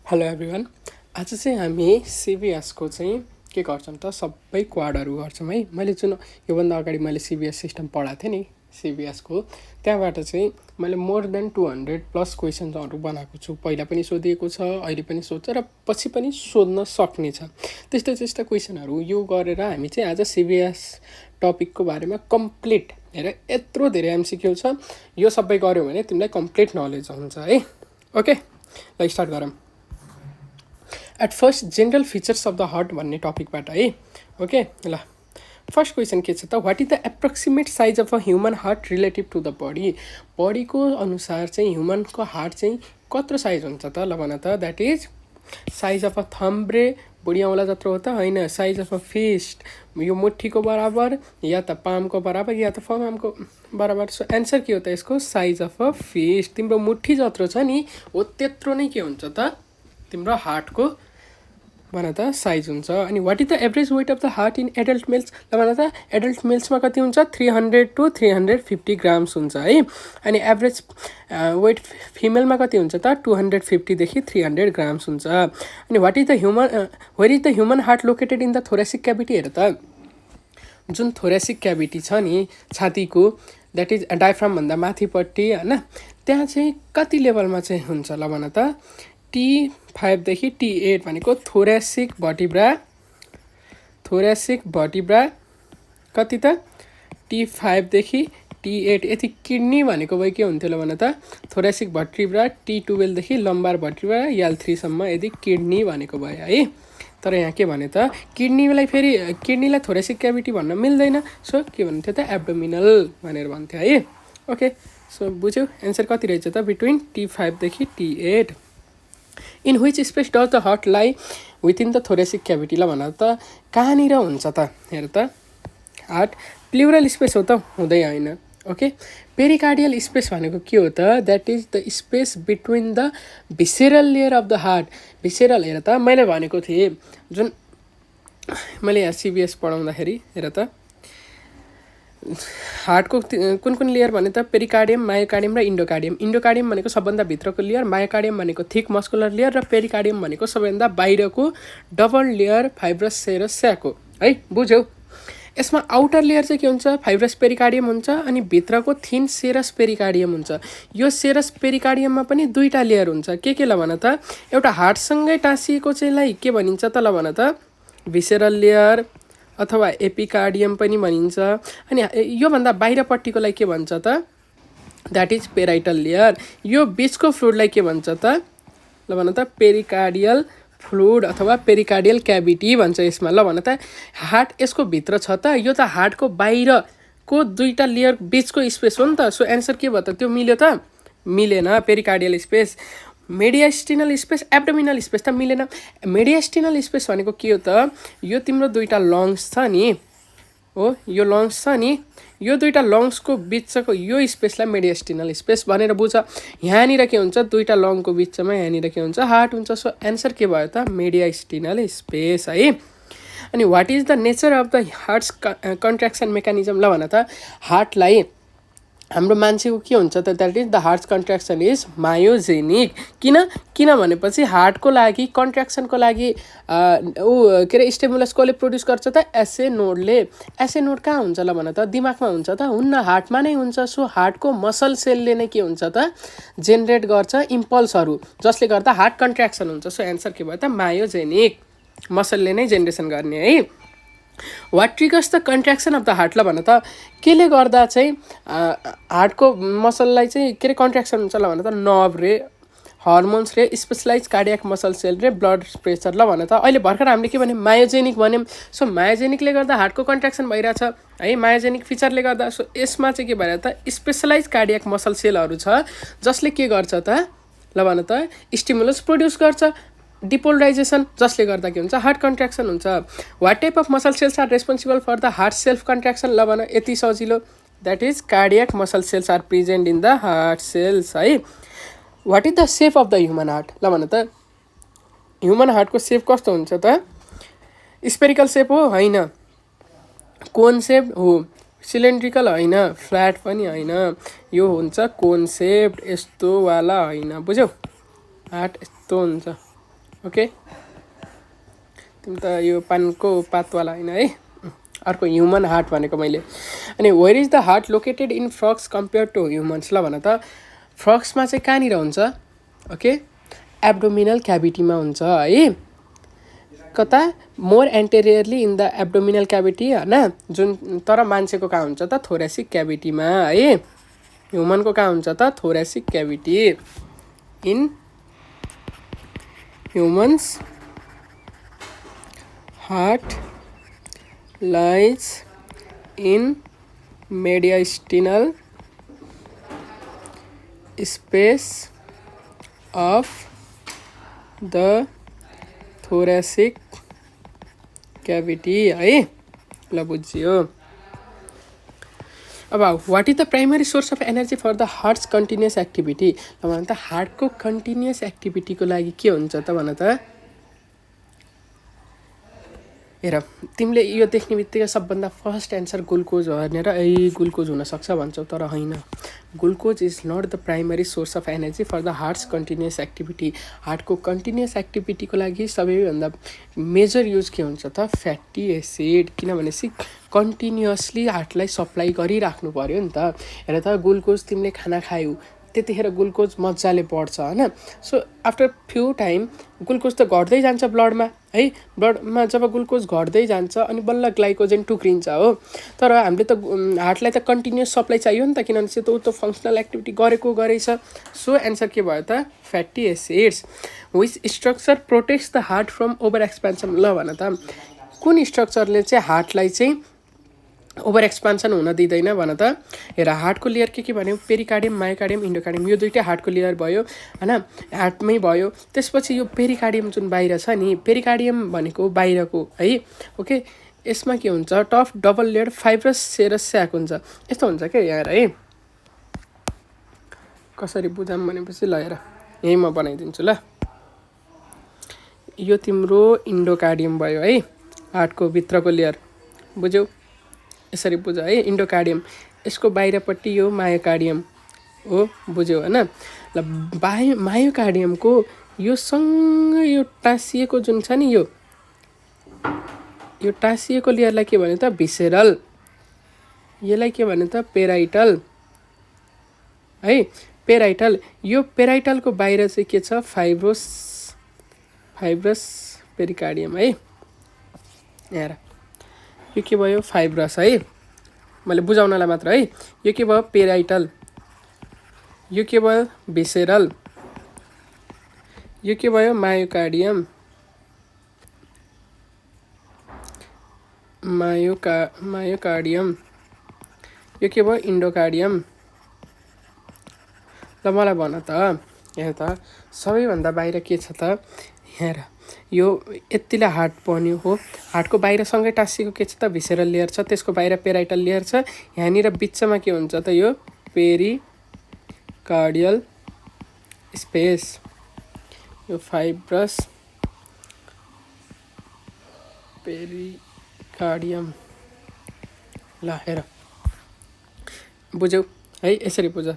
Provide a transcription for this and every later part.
Hello everyone. आज चाहिँ हामी सिबिएसको चाहिँ के गर्छौँ त सबै क्वाडहरू गर्छौँ है। मैले जुन योभन्दा अगाडि मैले सिबिएस सिस्टम पढाएको थिएँ नि सिबिएसको, त्यहाँबाट चाहिँ मैले मोर देन 200+ क्वेसन्सहरू बनाएको छु। पहिला पनि सोधिएको छ, अहिले पनि सोध्छ र पछि पनि सोध्न सक्ने छ। त्यस्ता क्वेसनहरू यो गरेर हामी चाहिँ आज सिबिएस टपिकको बारेमा कम्प्लिट हेर यत्रो धेरै एमसिक्यू छ, यो सबै गऱ्यौ भने तिमीलाई कम्प्लिट नलेज हुन्छ है। ओके, ल स्टार्ट गरौँ। At first general features of the heart भन्ने टपिकबाट है। ओके, ल फर्स्ट क्वेसन के छ त, what is the approximate size of a human heart relative to the body. बडीको अनुसार चाहिँ ह्युमनको हार्ट चाहिँ कत्रो साइज हुन्छ त, ल भन त। That is size of a थम्ब्रे, बुढी औँला जत्रो हो त होइन। साइज अफ अ फिस्ट, यो मुठीको बराबर या त पामको बराबर या त फर्मको बराबर। सो एन्सर के हो त यसको, साइज अफ अ फिस्ट। तिम्रो मुठी जत्रो छ नि हो त्यत्रो नै के हुन्छ त तिम्रो हार्टको भन त साइज हुन्छ। अनि what is the average weight of the heart in adult males, ल भन त। एडल्ट मेल्समा कति हुन्छ, 300 to 350 ग्राम्स हुन्छ है। अनि एभरेज वेट फिमेलमा कति हुन्छ त, 250 देखि 300 ग्राम्स हुन्छ। अनि what is the where is the human heart located in the thoracic cavity. हेर त, जुन थोरेसिक क्याभिटी छ नि छातीको, द्याट इज डायफ्रामभन्दा माथिपट्टि होइन, त्यहाँ चाहिँ कति लेभलमा चाहिँ हुन्छ, ल भन त। T5 देखि T8 भनेको थोरेसिक भर्टिब्रा कति त, T5 देखि T8। यति किडनी भनेको भए के हुन्थ्यो ल भन त, थोरेसिक भर्टिब्रा। T12 देखि लम्बार भर्टिब्रा L3सम्म यदि किडनी भनेको भयो है। तर यहाँ के भने त, किडनीलाई थोरेसिक क्याभिटी भन्न मिल्दैन। सो के भन्थ्यो त, एब्डोमिनल भनेर भन्थ्यो है। ओके, सो बुझ्यौ एन्सर कति रहेछ त, बिट्विन T5 देखि T8। In which space does the heart लाई विथिन द थोरेसिक क्याभिटी, ल भन त कहाँनिर हुन्छ त। हेर त, हार्ट प्लुरल स्पेस हो त, हुँदै होइन। ओके, पेरिकार्डियल स्पेस भनेको के हो त, that is the space between the visceral layer of the heart. Visceral, हेर त मैले भनेको थिएँ जुन मैले यहाँ सिबिएस पढाउँदाखेरि, हेर त हार्टको कुन कुन लेयर भने त, पेरिकार्डियम, मायोकार्डियम र इन्डोकार्डियम। इन्डोकार्डियम भनेको सबभन्दा भित्रको लेयर, मायोकार्डियम भनेको थिक मस्कुलर लेयर र पेरिकार्डियम भनेको सबैभन्दा बाहिरको डबल लेयर फाइब्रस सेरस स्याको है। बुझ्यौ, यसमा आउटर लेयर चाहिँ के हुन्छ, फाइब्रस पेरिकार्डियम हुन्छ अनि भित्रको थिन सेरस पेरिकार्डियम हुन्छ। यो सेरस पेरिकार्डियममा पनि दुईवटा लेयर हुन्छ। के ल भन त, एउटा हार्टसँगै टाँसिएको चाहिँलाई के भनिन्छ त, ल भन त भिसेरल लेयर अथवा एपिकार्डियम पनि भनिन्छ। अनि योभन्दा बाहिरपट्टिकोलाई के भन्छ त, द्याट इज पेराइटल लेयर। यो बिचको फ्लुइडलाई के भन्छ त, ल भन त पेरिकार्डियल फ्लुइड अथवा पेरिकार्डियल क्याभिटी भन्छ यसमा। ल भन त, हार्ट यसको भित्र छ त, यो त हार्टको बाहिरको दुईवटा लेयर बिचको स्पेस हो नि त। सो एन्सर के भयो त, त्यो मिल्यो त, मिलेन। Pericardial space, mediastinal space, abdominal space त मिलेन। मेडियास्टिनल स्पेस भनेको के हो त, यो तिम्रो दुईवटा लङ्स छ नि हो, यो लङ्स छ नि, यो दुईवटा लङ्सको बिचको यो स्पेसलाई मेडियास्टिनल स्पेस भनेर बुझ। यहाँनिर के हुन्छ, दुईवटा लङको बिचमा यहाँनिर के हुन्छ, हार्ट हुन्छ। सो एन्सर के भयो त, मेडियास्टिनल स्पेस है। अनि what is the nature of the heart's contraction mechanism, ल भन त। हार्टलाई हाम्रो मान्छेको के हुन्छ त, that is the heart contraction is myogenic. किन भनेपछि हार्टको लागि कन्ट्र्याक्सनको लागि के अरे स्टिमुलस कसले प्रड्युस गर्छ त, एसए नोडले। एसए नोड कहाँ हुन्छ ल भन त, दिमागमा हुन्छ त, हुन्न, हार्टमा नै हुन्छ। सो हार्टको मसल सेलले नै के हुन्छ त, जेनेरेट गर्छ इम्पल्सहरू, जसले गर्दा हार्ट कन्ट्र्याक्सन हुन्छ। सो एन्सर के भयो त, मायोजेनिक, मसलले नै जेनेरेसन गर्ने है। What triggers the contraction of the heart, ल भन त केले गर्दा चाहिँ हार्टको मसललाई चाहिँ के अरे कन्ट्र्याक्सन हुन्छ, ल भन त। नर्भ रे, हर्मोन्स रे, स्पेसलाइज कार्डियक मसल सेल रे, ब्लड प्रेसर। ल भन त, अहिले भर्खर हामीले के भन्यौँ, मायोजेनिक भन्यौँ। सो मायोजेनिकले गर्दा हार्टको कन्ट्र्याक्सन भइरहेछ है, मायोजेनिक फिचरले गर्दा। सो यसमा चाहिँ के भइरहेछ त, स्पेसलाइज कार्डियक मसल सेलहरू छ जसले के गर्छ त, ल भन त स्टिमुलस प्रड्युस गर्छ, डिपोलराइजेसन, जसले गर्दा के हुन्छ, हार्ट कन्ट्र्याक्सन हुन्छ। What type of muscle cells are responsible for the heart self contraction, ल भन, यति सजिलो, that is cardiac muscle cells are present in the heart cells है। What is the shape of the human heart, ल भन त human हार्टको सेप कस्तो हुन्छ त, स्पेरिकल सेप हो होइन, कोन सेप हो, सिलिन्ड्रिकल होइन, फ्ल्याट पनि होइन, यो हुन्छ कोन सेप्ड, यस्तो वाला होइन। बुझ्यौ, हार्ट यस्तो हुन्छ। ओके, तिमी त यो पानको पातवाला होइन है। अर्को ह्युमन हार्ट भनेको मैले। अनि where is the heart located in frogs compare to humans? ल भन त, फ्रग्समा चाहिँ कहाँनिर हुन्छ? ओके, एब्डोमिनल क्याभिटीमा हुन्छ है। कता? More anteriorly in the abdominal cavity होइन, जुन तर मान्छेको कहाँ हुन्छ त? थोरेसिक क्याभिटीमा है। ह्युमनको कहाँ हुन्छ त? Thoracic cavity. In humans heart lies in mediastinal space of the thoracic cavity है। ल बुझ्यो। अब what is the primary source of energy for the heart's continuous activity? ल भन त, हार्टको कन्टिन्युस एक्टिभिटीको लागि के हुन्छ त भन त? हेर, तिमीले यो देख्ने बित्तिकै सबभन्दा फर्स्ट एन्सर ग्लुकोज हो भनेर ग्लुकोज हुनसक्छ भन्छौ, तर होइन। Glucose is not the primary source of energy for the heart's continuous activity. हार्टको कन्टिन्युस एक्टिभिटीको लागि सबैभन्दा मेजर युज के हुन्छ त? Fatty acid. किनभनेपछि कन्टिन्युसली हार्टलाई सप्लाई गरिराख्नु पऱ्यो नि त। हेर त, ग्लुकोज तिमीले खाना खायौ, त्यतिखेर ग्लुकोज मजाले बढ्छ होइन। So after few time glucose त घट्दै जान्छ ब्लडमा है। ब्लडमा जब ग्लुकोज घट्दै जान्छ अनि बल्ल ग्लाइकोजेन टुक्रिन्छ हो। तर हामीले त हार्टलाई त कन्टिन्युस सप्लाई चाहियो नि त, किनभने चाहिँ त फङ्सनल एक्टिभिटी गरेको गरेछ। सो एन्सर के भयो त? Fatty acids. Which structure protects the heart from over expansion? ल भन त, कुन स्ट्रक्चरले चाहिँ हार्टलाई चाहिँ ओभर एक्सपान्सन हुन दिँदैन भन त? हेर, हार्टको लेयर के भन्यो? Pericardium, myocardium, endocardium. यो दुइटै हार्टको लेयर भयो होइन, हार्टमै भयो। त्यसपछि यो पेरिकार्डियम जुन बाहिर छ नि, पेरिकार्डियम भनेको बाहिरको है। ओके, यसमा के हुन्छ? टफ डबल लेयर फाइब्रस सेरस स्याक हुन्छ। यस्तो हुन्छ क्या यहाँ है। कसरी बुझाम भनेपछि ल हेर, यहीँ म बनाइदिन्छु ल। यो तिम्रो इन्डोकार्डियम भयो है, हार्टको भित्रको लेयर, बुझ्यौ? यसरी बुझ है, इन्डोकार्डियम। यसको बाहिरपट्टि यो मायोकार्डियम हो, बुझ्यौ होइन? ल, मायोकार्डियमको यो सँग यो टाँसिएको जुन छ नि, यो टाँसिएको लेयरलाई के भन्यो त? भिसेरल। यसलाई के भन्यो त? पेराइटल है। पेराइटल। यो पेराइटलको बाहिर चाहिँ के छ? फाइब्रस पेरिकार्डियम है। हेर, यो के भयो? फाइब्रस है। मैले बुझाउनलाई मात्र है। यो के भयो? पेराइटल। यो के भयो? भिसेरल। यो के भयो? मायोकार्डियम। मायोकार्डियम। यो के भयो? इन्डोकार्डियम। ल मलाई भन त, यहाँ त सबैभन्दा बाहिर के छ त? हेर, यो यतिलाई हार्ट बन्यो हो। हार्टको बाहिरसँगै टाँसिएको के छ त? भिसेरल लेयर छ। त्यसको बाहिर पेराइटल लेयर छ। यहाँनिर बिचमा के हुन्छ त? यो पेरिकार्डियल स्पेस। यो फाइब्रस पेरिकार्डियम। ल हेर, बुझ्यौ है? यसरी बुझ।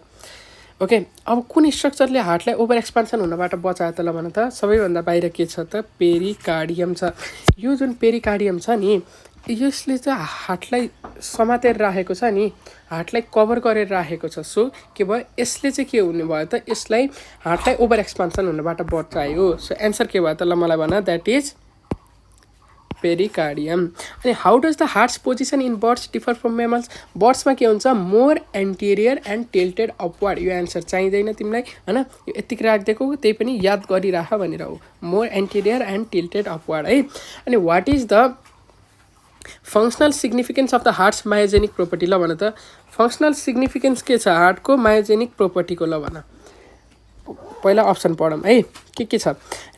ओके, अब कुन स्ट्रक्चरले हार्टलाई ओभर एक्सपान्सन हुनबाट बचायो त? ल भन त, सबैभन्दा बाहिर के छ त? पेरिकार्डियम छ। यो जुन पेरिकार्डियम छ नि, यसले चाहिँ हार्टलाई समातेर राखेको छ नि, हार्टलाई कभर गरेर राखेको छ। सो के भयो? यसले चाहिँ के हुने भयो त? यसलाई हार्टलाई ओभर एक्सपान्सन हुनबाट बचायो। सो एन्सर के भयो त? ल मलाई भन, द्याट इज पेरिकार्डियम। अनि how does the heart's position in birds differ from mammals? बर्ड्समा के हुन्छ? More anterior and tilted upward. यो एन्सर चाहिँदैन तिमीलाई होइन, यो यतिकै राखिदिएको, त्यही पनि याद गरिराख भनेर हो। More anterior and tilted upward है। अनि what is the functional significance of the heart's myogenic property? ल भन त, फङ्सनल सिग्निफिकेन्स के छ हार्टको मायोजेनिक प्रोपर्टीको? ल भन, पहिला अप्सन पढौँ है, के छ?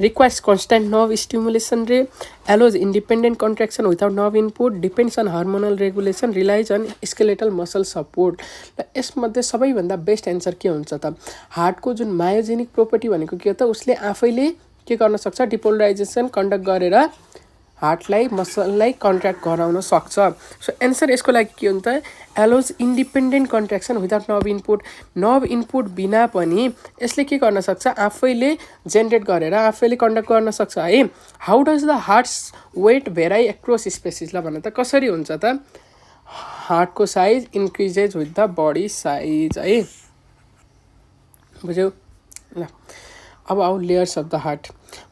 रिक्वायर्स कन्स्ट्यान्ट नर्भ स्टिमुलेसन रे, allows independent contraction without nerve input, depends on hormonal regulation, relies on skeletal muscle support. र यसमध्ये सबैभन्दा बेस्ट एन्सर के हुन्छ त? हार्टको जुन मायोजेनिक प्रोपर्टी भनेको के हो त? उसले आफैले के गर्न सक्छ? डिपोलराइजेसन कन्डक्ट गरेर हार्टलाई मसललाई कन्ट्र्याक्ट गराउन सक्छ। सो एन्सर यसको लागि के हुन्छ त allows independent contraction without nerve input बिना पनि यसले के गर्न सक्छ आफैले जेनेरेट गरेर आफैले कन्डक्ट गर्न सक्छ है। How does the heart's weight vary across species ल भन त कसरी हुन्छ त हार्टको size increases with the body size है। बुझ्यौ ल। अब आउ layers of the heart.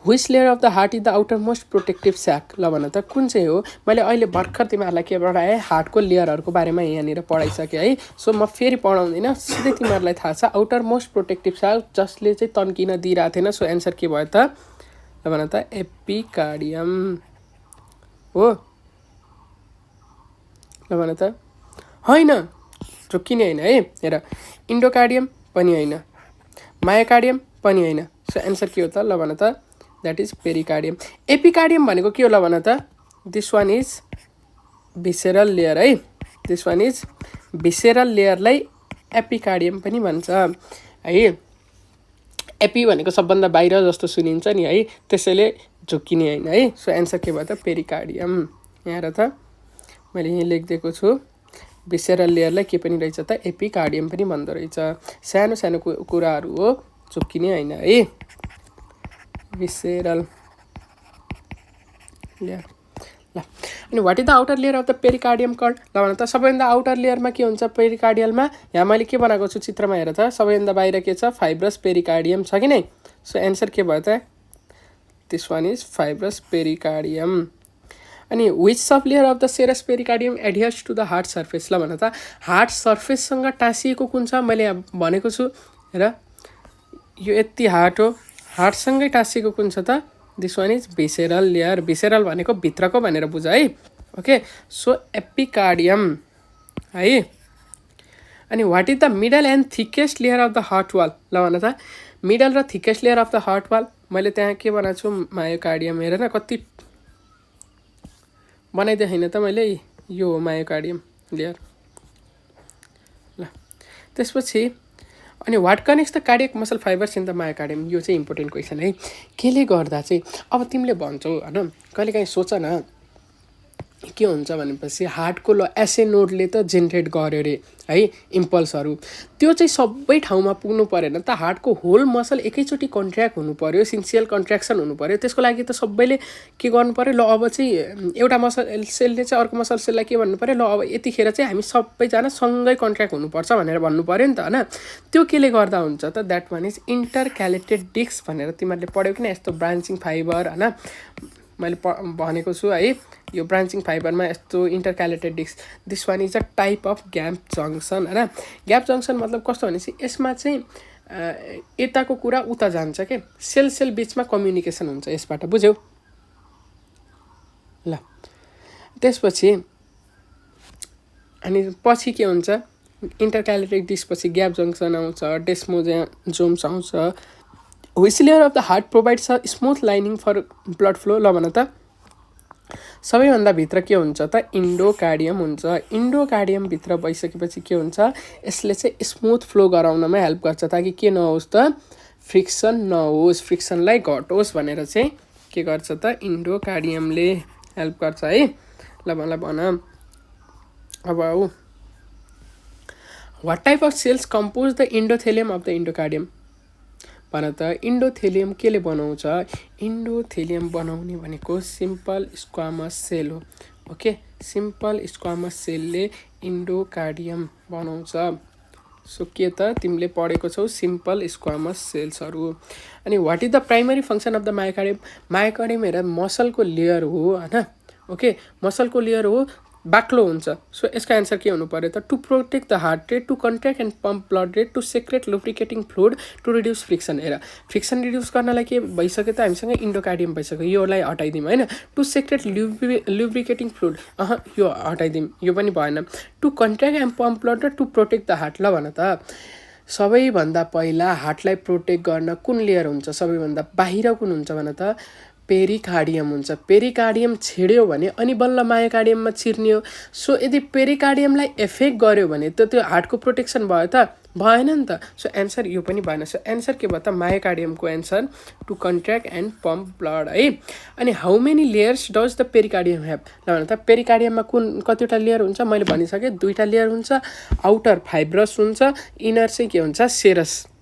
Which layer of the heart is the outermost protective sac ल भन त कुन चाहिँ हो। मैले अहिले भर्खर तिमीहरूलाई के पढाएँ हार्टको लेयरहरूको बारेमा यहाँनिर पढाइसकेँ है। सो म फेरि पढाउँदिनँ सिधै तिमीहरूलाई थाहा छ आउटर मोस्ट प्रोटेक्टिभ स्याक जसले चाहिँ तन्किन दिइरहेको थिएन। सो एन्सर के भयो त ल भन त एपिकार्डियम हो ल भन त होइन झुक्किने होइन है। हेर इन्डोकार्डियम पनि होइन मायोकार्डियम पनि होइन। सो एन्सर के हो त ल भन त द्याट इज पेरिकार्डियम। एपिकार्डियम भनेको के हो ल भन त दिस वान इज भिसेरल लेयर है। दिस वान इज भिसेरल लेयरलाई एपिकार्डियम पनि भन्छ है। एपी भनेको सबभन्दा बाहिर जस्तो सुनिन्छ नि है त्यसैले झुक्किने होइन है। सो एन्सर के भयो त पेरिकार्डियम। यहाँ हेर त मैले यहीँ लेखिदिएको छु भिसेरल लेयरलाई के पनि रहेछ त एपिकार्डियम पनि भन्दो रहेछ। सानो सानो कुराहरू हो झुक्किने होइन है। भिसेरल लेयर ल। अनि what is the outer layer of the pericardium called ल भन त सबैभन्दा आउटर लेयरमा के हुन्छ पेरिकार्डियलमा। यहाँ मैले के बनाएको छु चित्रमा हेर त सबैभन्दा बाहिर के छ फाइब्रस पेरिकार्डियम छ कि नै। सो एन्सर के भयो त this one is fibrous pericardium. अनि which sub layer of the serous pericardium adheres to the heart surface ल भन त हार्ट सर्फेससँग टाँसिएको कुन छ मैले भनेको छु। हेर यो यति हार्ट हो हार्टसँगै टाँसिएको कुन छ त दिस वान इज भिसेरल लेयर। भिसेरल भनेको भित्रको भनेर बुझ है। ओके सो एपिकार्डियम है। अनि what is the middle and thickest layer of the heart wall ल भन त मिडल र thickest layer of the heart wall. मैले त्यहाँ के बनाएको छु मायोकार्डियम हेर न कति बनाइदिएँ होइन त मैले यो हो मायोकार्डियम लेयर ल। त्यसपछि अनि what connects the cardiac muscle fibres in the myocardium यो चाहिँ इम्पोर्टेन्ट क्वेसन है। केले गर्दा चाहिँ अब तिमीले भन्छौ होइन कहिलेकाहीँ सोच न के हुन्छ भनेपछि हार्टको ल एसए नोडले त जेनेरेट गर्यो अरे है इम्पल्सहरू त्यो चाहिँ सबै ठाउँमा पुग्नु परेन त हार्टको होल मसल एकैचोटि कन्ट्र्याक्ट हुनु पऱ्यो सिन्सियल कन्ट्र्याक्सन हुनु पऱ्यो। त्यसको लागि त सबैले के गर्नु पऱ्यो ल अब चाहिँ एउटा मसल सेलले चाहिँ अर्को मसल सेललाई के भन्नु पऱ्यो ल अब यतिखेर चाहिँ हामी सबैजना सँगै कन्ट्र्याक्ट हुनुपर्छ भनेर भन्नु पऱ्यो नि त होइन। त्यो केले गर्दा हुन्छ त द्याट वान इज इन्टरक्यालेटेड डिस्क भनेर तिमीहरूले पढ्यौ कि न यस्तो ब्रान्चिङ फाइबर होइन मैले भनेको छु है। यो ब्रान्चिङ फाइबरमा यस्तो intercalated disc this one is a type of gap junction होइन। ग्याप जङ्सन मतलब कस्तो भनेपछि यसमा चाहिँ यताको कुरा उता जान्छ के सेल सेल बिचमा कम्युनिकेसन हुन्छ यसबाट बुझ्यौ ल। त्यसपछि अनि पछि के हुन्छ इन्टरक्यालेटेड डिस्क पछि ग्याप जङ्सन आउँछ डेस्मोजोम्स आउँछ। Which layer of the heart provides a smooth lining for blood flow ल भन त सबैभन्दा भित्र के हुन्छ त इन्डोकार्डियम हुन्छ। इन्डोकार्डियमभित्र भइसकेपछि के हुन्छ यसले चाहिँ स्मुथ फ्लो गराउनमा हेल्प गर्छ ताकि के नहोस् त फ्रिक्सन नहोस् फ्रिक्सनलाई घटोस् भनेर चाहिँ के गर्छ त इन्डोकार्डियमले हेल्प गर्छ है। ल मलाई भन अब आऊ what type of cells compose the endothelium of the endocardium भन त इन्डोथेलियम केले बनाउँछ। इन्डोथेलियम बनाउने भनेको सिम्पल स्क्वामस सेल हो। ओके सिम्पल स्क्वामस सेलले इन्डोकार्डियम बनाउँछ। सो के त तिमीले पढेको छौ सिम्पल स्क्वामस सेल्सहरू। अनि what is the primary function of the myocardium. Myocardium हेर मसलको लेयर हो होइन। ओके मसलको लेयर हो बाक्लो हुन्छ। सो यसको एन्सर के हुनु पऱ्यो त to protect the heart rate to contract and pump blood rate to secrete lubricating fluid to reduce friction. हेर फ्रिक्सन रिड्युस गर्नलाई के भइसक्यो त हामीसँग इन्डोकार्डियम भइसक्यो योलाई हटाइदिउँ होइन। टु सेक्रेट लुब्रिकेटिङ फ्लुइड यो हटाइदिउँ यो पनि भएन। To contract and pump blood र टु प्रोटेक्ट द हार्ट ल भन त सबैभन्दा पहिला हार्टलाई प्रोटेक्ट गर्न कुन लेयर हुन्छ सबैभन्दा बाहिर कुन हुन्छ भन त पेरिकार्डियम हुन्छ। पेरिकार्डियम छेड्यो भने अनि बल्ल मायोकार्डियममा छिर्ने हो। सो यदि पेरिकार्डियमलाई एफेक्ट गर्यो भने त त्यो हार्टको प्रोटेक्सन भयो त भएन नि त। सो एन्सर यो पनि भएन। सो एन्सर के भयो त मायोकार्डियमको answer to contract and pump blood है। अनि how many layers does the pericardium have ल भन त। पेरिकार्डियममा कतिवटा लेयर हुन्छ मैले भनिसकेँ, 2टा लेयर हुन्छ। आउटर फाइब्रस हुन्छ, इनर चाहिँ के हुन्छ सेरस।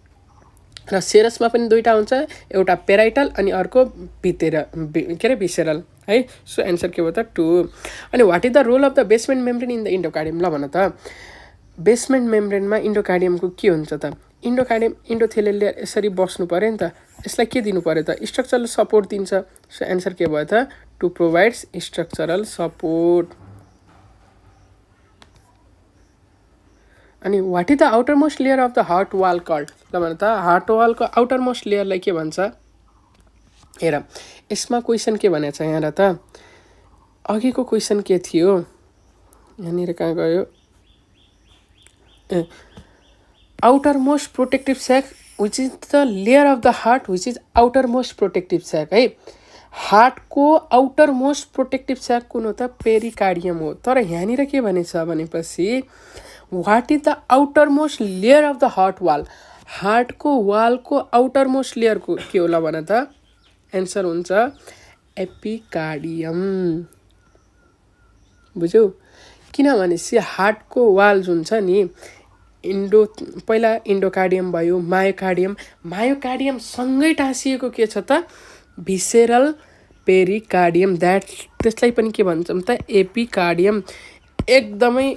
र सेरसमा पनि 2टा हुन्छ, एउटा पेराइटल अनि अर्को भिसेरल है। सो एन्सर के भयो त 2। अनि what is the role of the basement membrane in the endocardium ल भन त। बेसमेन्ट मेम्ब्रेनमा इन्डोकार्डियमको के हुन्छ त। इन्डोकार्डियम इन्डोथेलियल लेयर यसरी बस्नु पऱ्यो नि त, यसलाई के दिनु पऱ्यो त स्ट्रक्चरल सपोर्ट दिन्छ। सो एन्सर के भयो त टु प्रोभाइड्स स्ट्रक्चरल सपोर्ट। अनि what is the outermost layer of the heart wall called ल भन त। हार्ट वालको आउटर मोस्ट लेयरलाई के भन्छ हेर। यसमा क्वेसन के भनेको छ यहाँ त, अघिको क्वेसन के थियो यहाँनिर कहाँ गयो, outermost protective sac which is the layer of the heart which is outermost protective sac है। हार्टको आउटर मोस्ट प्रोटेक्टिभ स्याक कुन हो त पेरिकार्डियम हो। तर यहाँनिर के भनेछ भनेपछि what is the outermost layer of the heart wall. हार्टको वालको आउटर मोस्ट लेयर को के हो ल भन त। एन्सर हुन्छ एपिकार्डियम। बुझ्यौ, किनभनेपछि हार्टको वाल जुन छ नि पहिला इन्डोकार्डियम भयो, मायोकार्डियम सँगै टाँसिएको के छ त भिसेरल पेरिकार्डियम। त्यसलाई पनि के भन्छौँ त एपिकार्डियम। एकदमै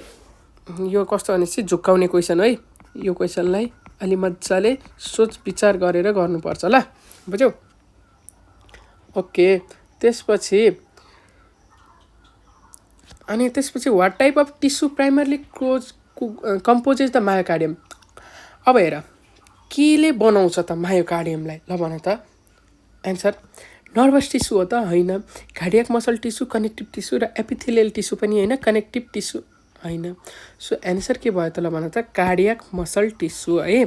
यो कस्तो भनेपछि झुक्काउने क्वेसन है। यो क्वेसनलाई अलि मजाले सोच विचार गरेर गर्नुपर्छ ल, बुझ्यौ। ओके, त्यसपछि what type of tissue primarily composes the myocardium. अब हेर केले बनाउँछ त मायोकार्डियमलाई ल भन त। एन्सर नर्भस टिस्यु हो त होइन, cardiac muscle tissue, connective tissue र एपिथेलियल टिस्यु पनि होइन, कनेक्टिभ टिस्यु होइन। सो एन्सर के भयो त ल भन त कार्डियक मसल टिस्यु है।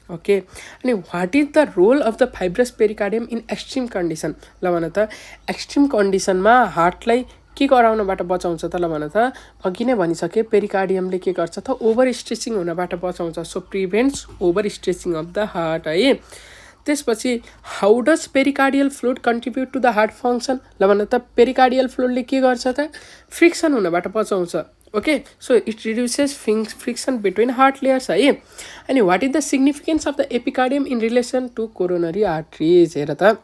ओके, अनि what is the role of the fibrous pericardium in extreme condition ल भन त। एक्सट्रिम कन्डिसनमा हार्टलाई के गराउनबाट बचाउँछ त ल भन त। अघि नै भनिसके पेरिकार्डियमले के गर्छ त ओभर स्ट्रेचिङ हुनबाट बचाउँछ। So prevents overstretching of the heart है। त्यसपछि how does pericardial fluid contribute to the heart function ल भन त। पेरिकार्डियल फ्लुइडले के गर्छ त फ्रिक्सन हुनबाट बचाउँछ। Okay, so it reduces friction between heart layers है। अनि what is the significance of the epicardium in relation to coronary arteries. हेर त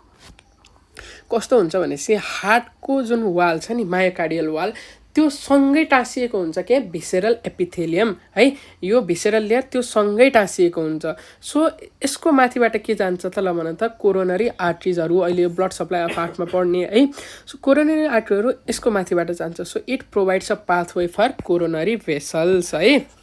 कस्तो हुन्छ भनेपछि हार्टको जुन वाल छ नि मायोकार्डियल वाल त्यो सँगै टाँसिएको हुन्छ के भिसेरल एपिथेलियम है। यो भिसेरल लेयर त्यो सँगै टाँसिएको हुन्छ। सो यसको माथिबाट के जान्छ त ल भन त कोरोनरी आर्ट्रिजहरू। अहिले ब्लड सप्लाई अफ हार्टमा पढ्ने है। सो कोरोनरी आर्ट्रीहरू यसको माथिबाट जान्छ। So it provides a pathway for coronary vessels है।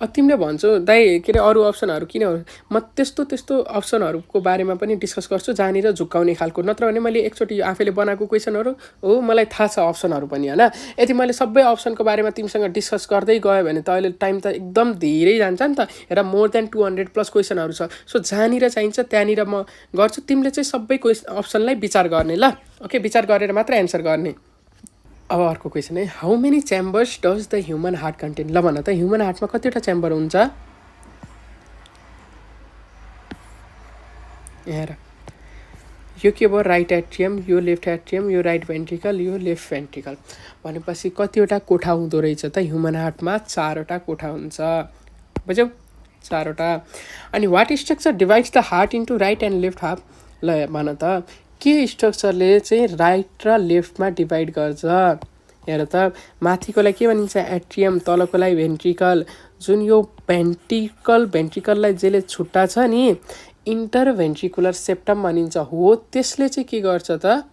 तिमीले भन्छौ दाइ के अरे अरू अप्सनहरू किन हो, म त्यस्तो अप्सनहरूको बारेमा पनि डिस्कस गर्छु जहाँनिर झुक्काउने खालको। नत्र भने मैले एकचोटि आफैले बनाएको क्वेसनहरू हो मलाई थाहा छ अप्सनहरू पनि होइन। यदि मैले सबै अप्सनको बारेमा तिमीसँग डिस्कस गर्दै गयो भने त अहिले टाइम त एकदम धेरै जान्छ नि त। हेर मोर देन 200+ क्वेसनहरू छ। सो जहाँनिर चाहिन्छ त्यहाँनिर म गर्छु। तिमीले चाहिँ सबै अप्सनलाई विचार गर्ने ल। ओके, विचार गरेर मात्र एन्सर गर्ने। अब अर्को क्वेसन है, how many chambers does the human heart contain ल भन त। ह्युमन हार्टमा कतिवटा च्याम्बर हुन्छ हेर। यो के भयो राइट एट्रियम, यो लेफ्ट एट्रियम, यो राइट भेन्ट्रिकल, यो लेफ्ट भेन्ट्रिकल। भनेपछि कतिवटा कोठा हुँदो रहेछ त ह्युमन हार्टमा 4वटा कोठा हुन्छ। बुझ्यौ, 4वटा। अनि what structure divides the heart into right and left half ल भन त। के स्ट्रक्चरले चाहिँ राइट र लेफ्टमा डिभाइड गर्छ हेर त। माथिकोलाई के भनिन्छ एट्रियम, तलकोलाई भेन्ट्रिकल। जुन यो भेन्ट्रिकललाई जसले छुट्टा छ नि इन्टर भेन्ट्रिकुलर सेप्टम भनिन्छ हो। त्यसले चाहिँ के गर्छ त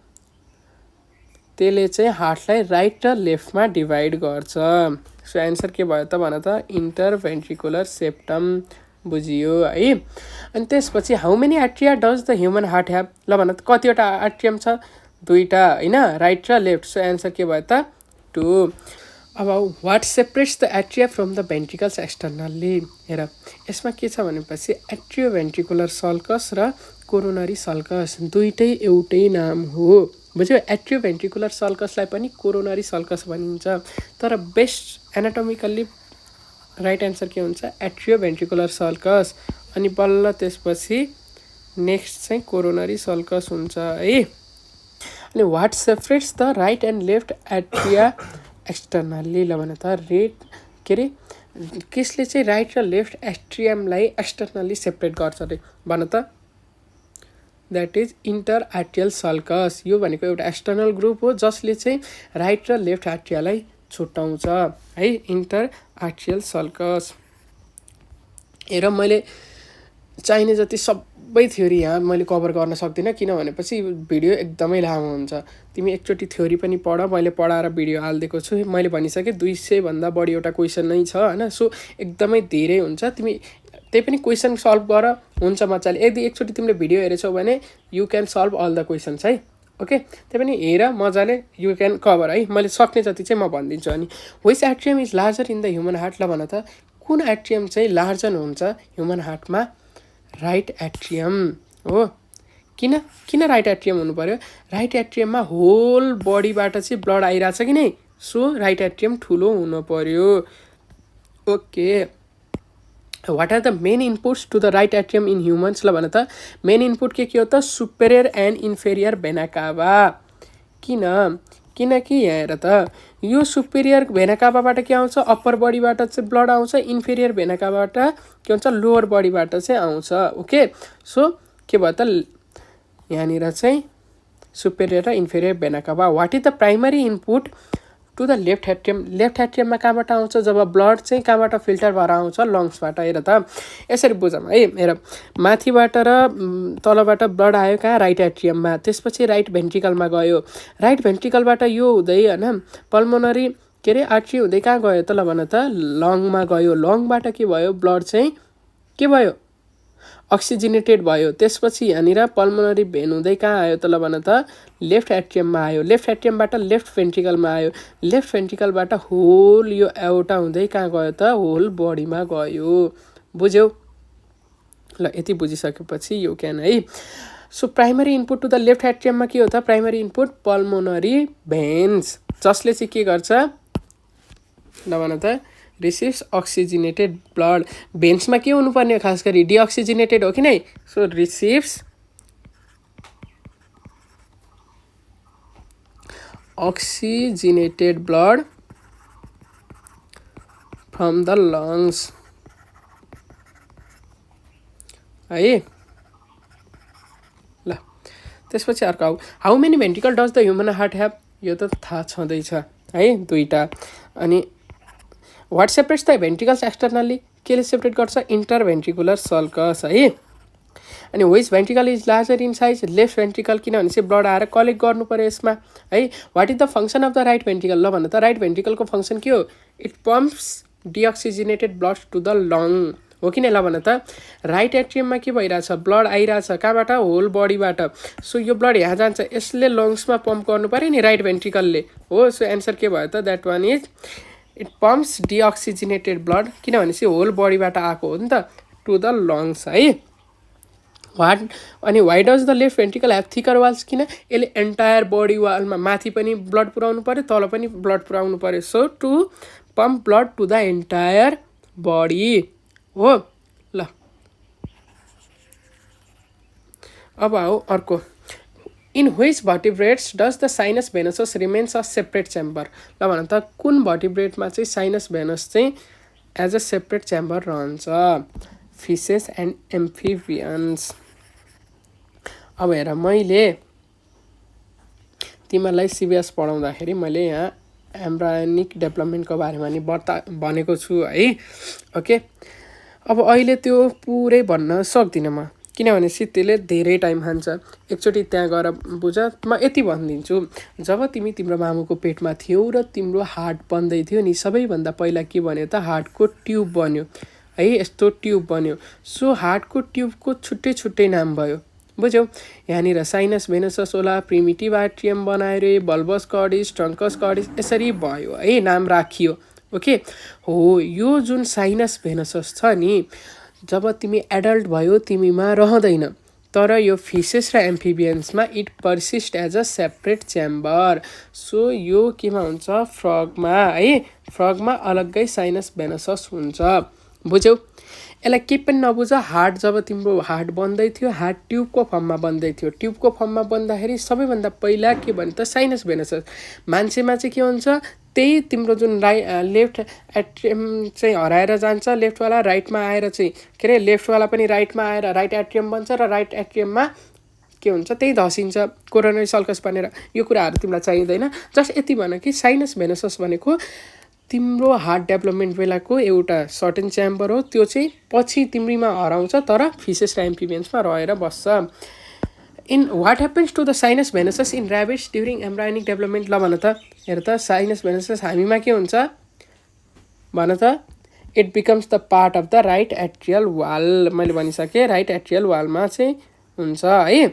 त्यसले चाहिँ हार्टलाई राइट र लेफ्टमा डिभाइड गर्छ। सो एन्सर के भयो त भन त इन्टर भेन्ट्रिकुलर सेप्टम। बुझियो है। अनि त्यसपछि how many atria does the human heart have ल भन त। कतिवटा एट्रियम छ 2टा होइन, राइट र लेफ्ट। सो एन्सर के भयो त 2। अब what separates the atria from the ventricles externally. हेर यसमा के छ भनेपछि एट्रियो भेन्ट्रिकुलर सल्कस र कोरोनरी सल्कस दुइटै एउटै नाम हो। बुझ्यो? एट्रियो भेन्ट्रिकुलर सल्कसलाई पनि कोरोनरी सल्कस भनिन्छ, तर बेस्ट एनाटोमिकल्ली राइट एन्सर के हुन्छ? Atrioventricular sulcus. अनि बल्ल त्यसपछि नेक्स्ट चाहिँ कोरोनरी सल्कस हुन्छ है। अनि what separates the right and left atria externally. ल भन त के अरे कसले चाहिँ राइट र लेफ्ट एट्रियमलाई एक्सटर्नल्ली सेपरेट गर्छ अरे? भन त। That is interatrial sulcus. यो भनेको एउटा एक्सटर्नल ग्रुप हो जसले चाहिँ राइट र लेफ्ट एट्रियालाई छुट्याउँछ है, इन्टर एट्रियल सल्कस। हेर मैले चाहिने जति सबै थ्योरी यहाँ मैले कभर गर्न सक्दिनँ, किन भनेपछि भिडियो एकदमै लामो हुन्छ। तिमी एकचोटि थ्योरी पनि पढ, मैले पढाएर भिडियो हालिदिएको छु। मैले भनिसकेँ 200 भन्दा बढीवटा क्वेसन नै छ होइन, सो एकदमै धेरै हुन्छ। तिमी त्यही पनि क्वेसन सल्भ गर, हुन्छ मजाले। यदि एकचोटि तिमीले भिडियो हेरेछौ भने you can solve all the questions है, ओके? त्यही पनि हेर मजाले, यु क्यान कभर है। मैले सक्ने जति चाहिँ म भनिदिन्छु। अनि which atrium is larger in the human heart? ल भन त, कुन एट्रियम चाहिँ लार्जर हुन्छ ह्युमन हार्टमा? राइट एट्रियम हो। किन राइट एट्रियम हुनु पर्यो? राइट एट्रियममा होल बडीबाट चाहिँ ब्लड आइरहेछ कि नै, सो राइट एट्रियम ठुलो हुनु पर्यो। Okay, what are the main inputs to the right atrium in humans? ल भन त, मेन इनपुट के हो त? Superior and inferior vena cava. किनकि यहाँ हेर त, यो सुपेरियर भेना काभाबाट के आउँछ? अप्पर बडीबाट चाहिँ ब्लड आउँछ। इन्फेरियर भेना काभाबाट के हुन्छ? लोवर बडीबाट चाहिँ आउँछ। ओके, सो के भयो त यहाँनिर चाहिँ सुपेरियर र inferior vena cava. What is the primary input to the left atrium? Left एट्रियममा कहाँबाट आउँछ? जब ब्लड चाहिँ कहाँबाट फिल्टर भएर आउँछ? लङ्सबाट। हेर त, यसरी बुझौँ है। हेर, माथिबाट र तलबाट ब्लड आयो कहाँ? राइट एट्रियममा। त्यसपछि राइट भेन्ट्रिकलमा गयो। राइट भेन्ट्रिकलबाट यो हुँदै होइन पल्मोनरी के अरे आर्ट्री हुँदै कहाँ गयो त? ल भन त, लङमा गयो। लङबाट के भयो? ब्लड चाहिँ के भयो? अक्सिजिनेटेड भयो। त्यसपछि यहाँनिर पल्मोनरी भेन हुँदै कहाँ आयो त? ल भन त, लेफ्ट एट्रियममा आयो। लेफ्ट एट्रियमबाट लेफ्ट भेन्ट्रिकलमा आयो। लेफ्ट भेन्ट्रिकलबाट होल यो एओर्टा हुँदै कहाँ गयो त? होल बडीमा गयो। बुझ्यौ? ल यति बुझिसकेपछि यु क्यान है। So primary input to the left एट्रियममा के हो त? प्राइमरी इनपुट पल्मोनरी भेन्स, जसले चाहिँ के गर्छ? ल भन त, रिसिभ्स अक्सिजिनेटेड ब्लड। भेन्समा के हुनुपर्ने खास गरी? डिअक्सिजिनेटेड हो कि नै? So receives oxygenated blood from the lungs है। ल त्यसपछि अर्को how many ventricle does the human heart have? यो त थाहा छँदैछ है, दुईटा। अनि what separates the ventricles externally? केले सेपरेट गर्छ? इन्टर भेन्ट्रिकुलर सल्कस है। अनि which ventricle is larger in size? Left ventricle, किनभने चाहिँ ब्लड आएर कलेक्ट गर्नु पर्यो यसमा है। What is the function of the right ventricle? ल भन त, राइट भेन्ट्रिकलको फङ्सन के हो? It pumps deoxygenated blood to the lung, हो कि नै? ल भन त, राइट एट्रियममा के भइरहेछ? ब्लड आइरहेछ कहाँबाट? होल बडीबाट। सो यो ब्लड यहाँ जान्छ, यसले लङ्समा पम्प गर्नु पऱ्यो नि राइट भेन्ट्रिकलले, हो। सो एन्सर के भयो त? That one is it pumps deoxygenated blood, किनभने चाहिँ होल बडीबाट आएको हो नि त, टु द लङ्स है। अनि why does the left ventricle have thicker walls? किन? यसले एन्टायर बडी वालमा माथि पनि ब्लड पुऱ्याउनु पऱ्यो, तल पनि ब्लड पुऱ्याउनु पऱ्यो। So to pump blood to the entire body हो। ल अब आऊ अर्को, in which vertebrates does the sinus venosus remains a separate chamber? ल भन त, कुन भर्टिब्रेटमा चाहिँ साइनस भेनस चाहिँ एज अ सेपरेट च्याम्बर रहन्छ? Fishes and amphibians. अब हेर, मैले तिमीलाई सिबिएस पढाउँदाखेरि मैले यहाँ एम्ब्रायोनिक डेभलपमेन्टको बारेमा नि भनेको छु है, ओके। अब अहिले त्यो पुरै भन्न सक्दिनँ म, किनभने त्यसले धेरै टाइम खान्छ। एकचोटि त्यहाँ गएर बुझ। म यति भनिदिन्छु, जब तिमी तिम्रो मामुको पेटमा थियौ र तिम्रो हार्ट बन्दै थियो नि, सबैभन्दा पहिला के बन्यो त? हार्टको ट्युब बन्यो है, यस्तो ट्युब बन्यो। सो हार्टको ट्युबको छुट्टै छुट्टै नाम भयो, बुझ्यौ। यहाँनिर साइनस भेनसस होला, प्रिमिटिभ आर्ट्रियम बनाएर बल्बस कर्डिस, ट्रङ्कस कर्डिस यसरी भयो है, नाम राखियो। ओके हो, यो जुन साइनस भेनसस छ नि, जब तिमी एडल्ट भयो तिमीमा रहँदैन, तर यो फिसेस र एम्फिबियन्समा it persist as a separate chamber. So यो केमा हुन्छ, फ्रगमा है, फ्रगमा अलग्गै साइनस भेनसस हुन्छ। बुझ्यौ। यसलाई केही पनि नबुझ, हार्ट जब तिम्रो हार्ट बन्दै थियो, हार्ट ट्युबको फर्ममा बन्दै थियो। ट्युबको फर्ममा बन्दाखेरि सबैभन्दा पहिला के भने त साइनस भेनसस। मान्छेमा चाहिँ के हुन्छ, त्यही तिम्रो जुन लेफ्ट एट्रियम चाहिँ हराएर जान्छ, लेफ्टवाला राइटमा आएर चाहिँ के अरे लेफ्टवाला पनि राइटमा आएर राइट एट्रियम बन्छ र राइट एट्रियममा के हुन्छ त्यही धसिन्छ, कोरोनरी सल्कस बनेर। यो कुराहरू तिमीलाई चाहिँदैन। जस्ट यति भन कि साइनस भेनसस भनेको तिम्रो हार्ट डेभलपमेन्ट बेलाको एउटा सर्टेन च्याम्बर हो, त्यो चाहिँ पछि तिम्रीमा हराउँछ तर फिसेस र एम्फिबियन्समा रहेर बस्छ। In what happens to the sinus venosus in rabbits during embryonic development? ल भन त, हेर त साइनस भेनसस हामीमा के हुन्छ भन त? It becomes the part of the right atrial wall. मैले भनिसकेँ, राइट एट्रियल वालमा चाहिँ हुन्छ है।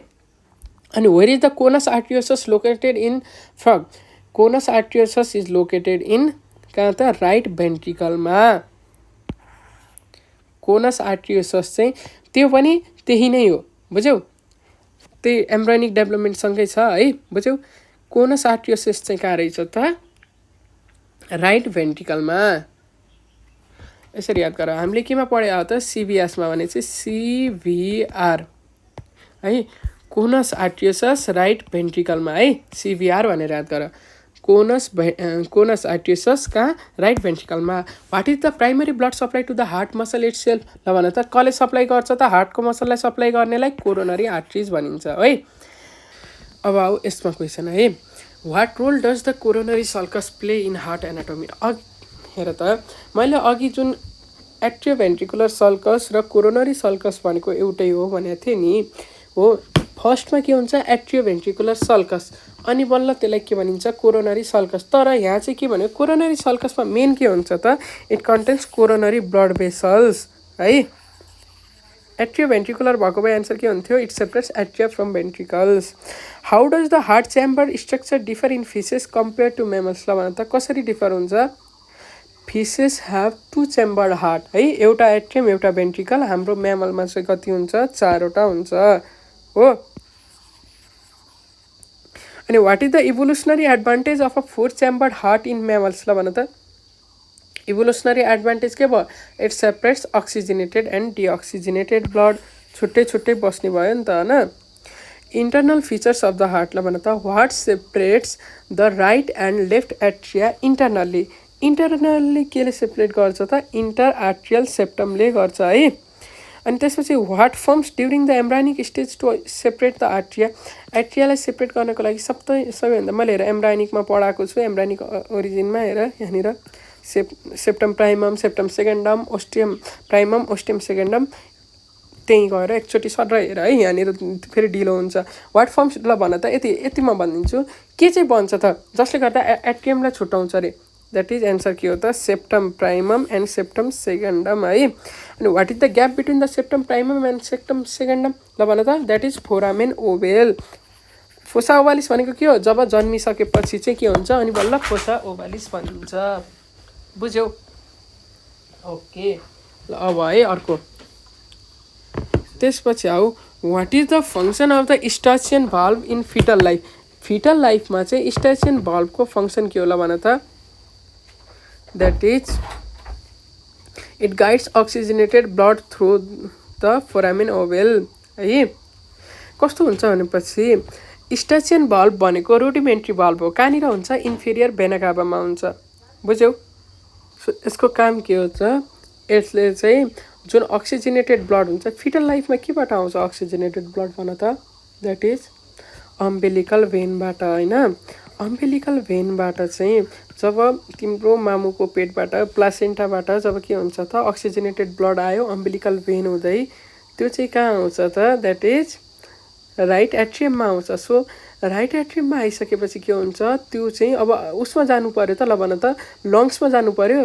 अनि where is the conus arteriosus located in frog? Conus arteriosus is located in कहाँ त? राइट भेन्ट्रिकलमा। कोनस आर्टियोसस चाहिँ त्यो पनि त्यही नै हो, बुझ्यौ। त्यही एम्ब्रायोनिक डेभलपमेन्टसँगै छ है, बुझ्यौ। कोनस आर्टियोसस चाहिँ कहाँ रहेछ त? राइट भेन्ट्रिकलमा। यसरी याद गर, हामीले केमा पढे हो त? सिभिएसमा भने चाहिँ सिभिआर है, कोनस आर्टियोसस राइट भेन्ट्रिकलमा है, सिभिआर भनेर याद गर। कोनस आर्टियोसस कहाँ? राइट भेन्ट्रिकलमा। What is the primary blood supply to the heart muscle itself? ल भन त, कसले सप्लाई गर्छ त? हार्टको मसललाई सप्लाई गर्नेलाई कोरोनरी आर्ट्रिज भनिन्छ है। अब आऊ यसमा क्वेसन है, what role does the coronary sulcus play in heart anatomy? हेर त, मैले अघि जुन एट्रियोभेन्ट्रिकुलर सल्कस र कोरोनरी सल्कस भनेको एउटै हो भनेको थिएँ नि। हो, फर्स्टमा के हुन्छ? एट्रियोभेन्ट्रिकुलर सल्कस, अनि बल्ल त्यसलाई के भनिन्छ? Coronary sulcus. तर यहाँ चाहिँ के भन्यो, कोरोनरी सल्कसमा मेन के हुन्छ त? It contains coronary blood vessels है। एट्रियोभेन्ट्रिकुलर भएको भए एन्सर के हुन्थ्यो? It separates atria from ventricles. How does the heart chamber structure differ in fishes compare to mammals? ल भन त, कसरी डिफर हुन्छ? फिसेस ह्याभ 2 च्याम्बर हार्ट है, एउटा एट्रियम एउटा भेन्ट्रिकल। हाम्रो म्यामलमा चाहिँ कति हुन्छ? 4वटा हुन्छ हो। अनि what is the evolutionary advantage of a 4 chambered heart in mammals? ल भन त, इभोल्युसनरी एडभान्टेज के भयो? It separates oxygenated and deoxygenated blood, छुट्टै छुट्टै बस्ने भयो नि त होइन। Internal features of the heart? ल भन त, what separates the right and left atria internally? Internally केले सेपरेट गर्छ त? इन्टर आर्ट्रियल सेप्टमले गर्छ है। अनि त्यसपछि what forms during the embryonic stage to separate the atria? एट्रियालाई सेपरेट गर्नको लागि सबैभन्दा मैले हेर एम्ब्रायोनिकमा पढाएको छु, एम्ब्रायोनिक ओरिजिनमा हेर यहाँनिर septum primum, septum secundum, ostium primum, ostium secundum, त्यहीँ गएर एकचोटि सर हेर है, यहाँनिर फेरि ढिलो हुन्छ। What forms? ल भन त, यति म भनिदिन्छु के चाहिँ बन्छ त जसले गर्दा एट्रियमलाई छुट्याउँछ अरे। द्याट इज एन्सर के हो त? Septum primum and septum secundum है। अनि what is the gap between the septum primum and septum secundum? ल भन त, that is foramen ovale. Fossa ovalis भनेको के हो? जब जन्मिसकेपछि चाहिँ के हुन्छ अनि बल्ल फोसा ओभालिस भनिन्छ, बुझ्यौ। ओके, ल अब है अर्को। त्यसपछि आऊ, what is the function of the eustachian valve in fetal life? Fetal लाइफमा चाहिँ स्टाचियन भाल्भको फङ्सन के हो? ल भन त, that is it guides oxygenated blood through the foramen ovale है। कस्तो हुन्छ भनेपछि स्टाचियन भाल्भ भनेको रुडिमेन्ट्री भाल्भ हो। कहाँनिर हुन्छ? इन्फिरियर भेना काभामा हुन्छ, बुझ्यौ। सो यसको काम के हो त? यसले चाहिँ जुन अक्सिजनेटेड ब्लड हुन्छ, फिटल लाइफमा केबाट आउँछ अक्सिजनेटेड ब्लड भन त? द्याट इज अम्बिलिकल भेनबाट होइन। अम्बिलिकल भेनबाट चाहिँ जब तिम्रो मामुको पेटबाट प्लासेन्टाबाट जब के हुन्छ त अक्सिजनेटेड ब्लड आयो अम्बिलिकल भेन हुँदै, त्यो चाहिँ कहाँ आउँछ त? द्याट इज राइट एट्रियममा आउँछ। सो राइट एट्रियममा आइसकेपछि के हुन्छ? त्यो चाहिँ अब उसमा जानु पर्यो त, ल भन त, लङ्समा जानु पर्यो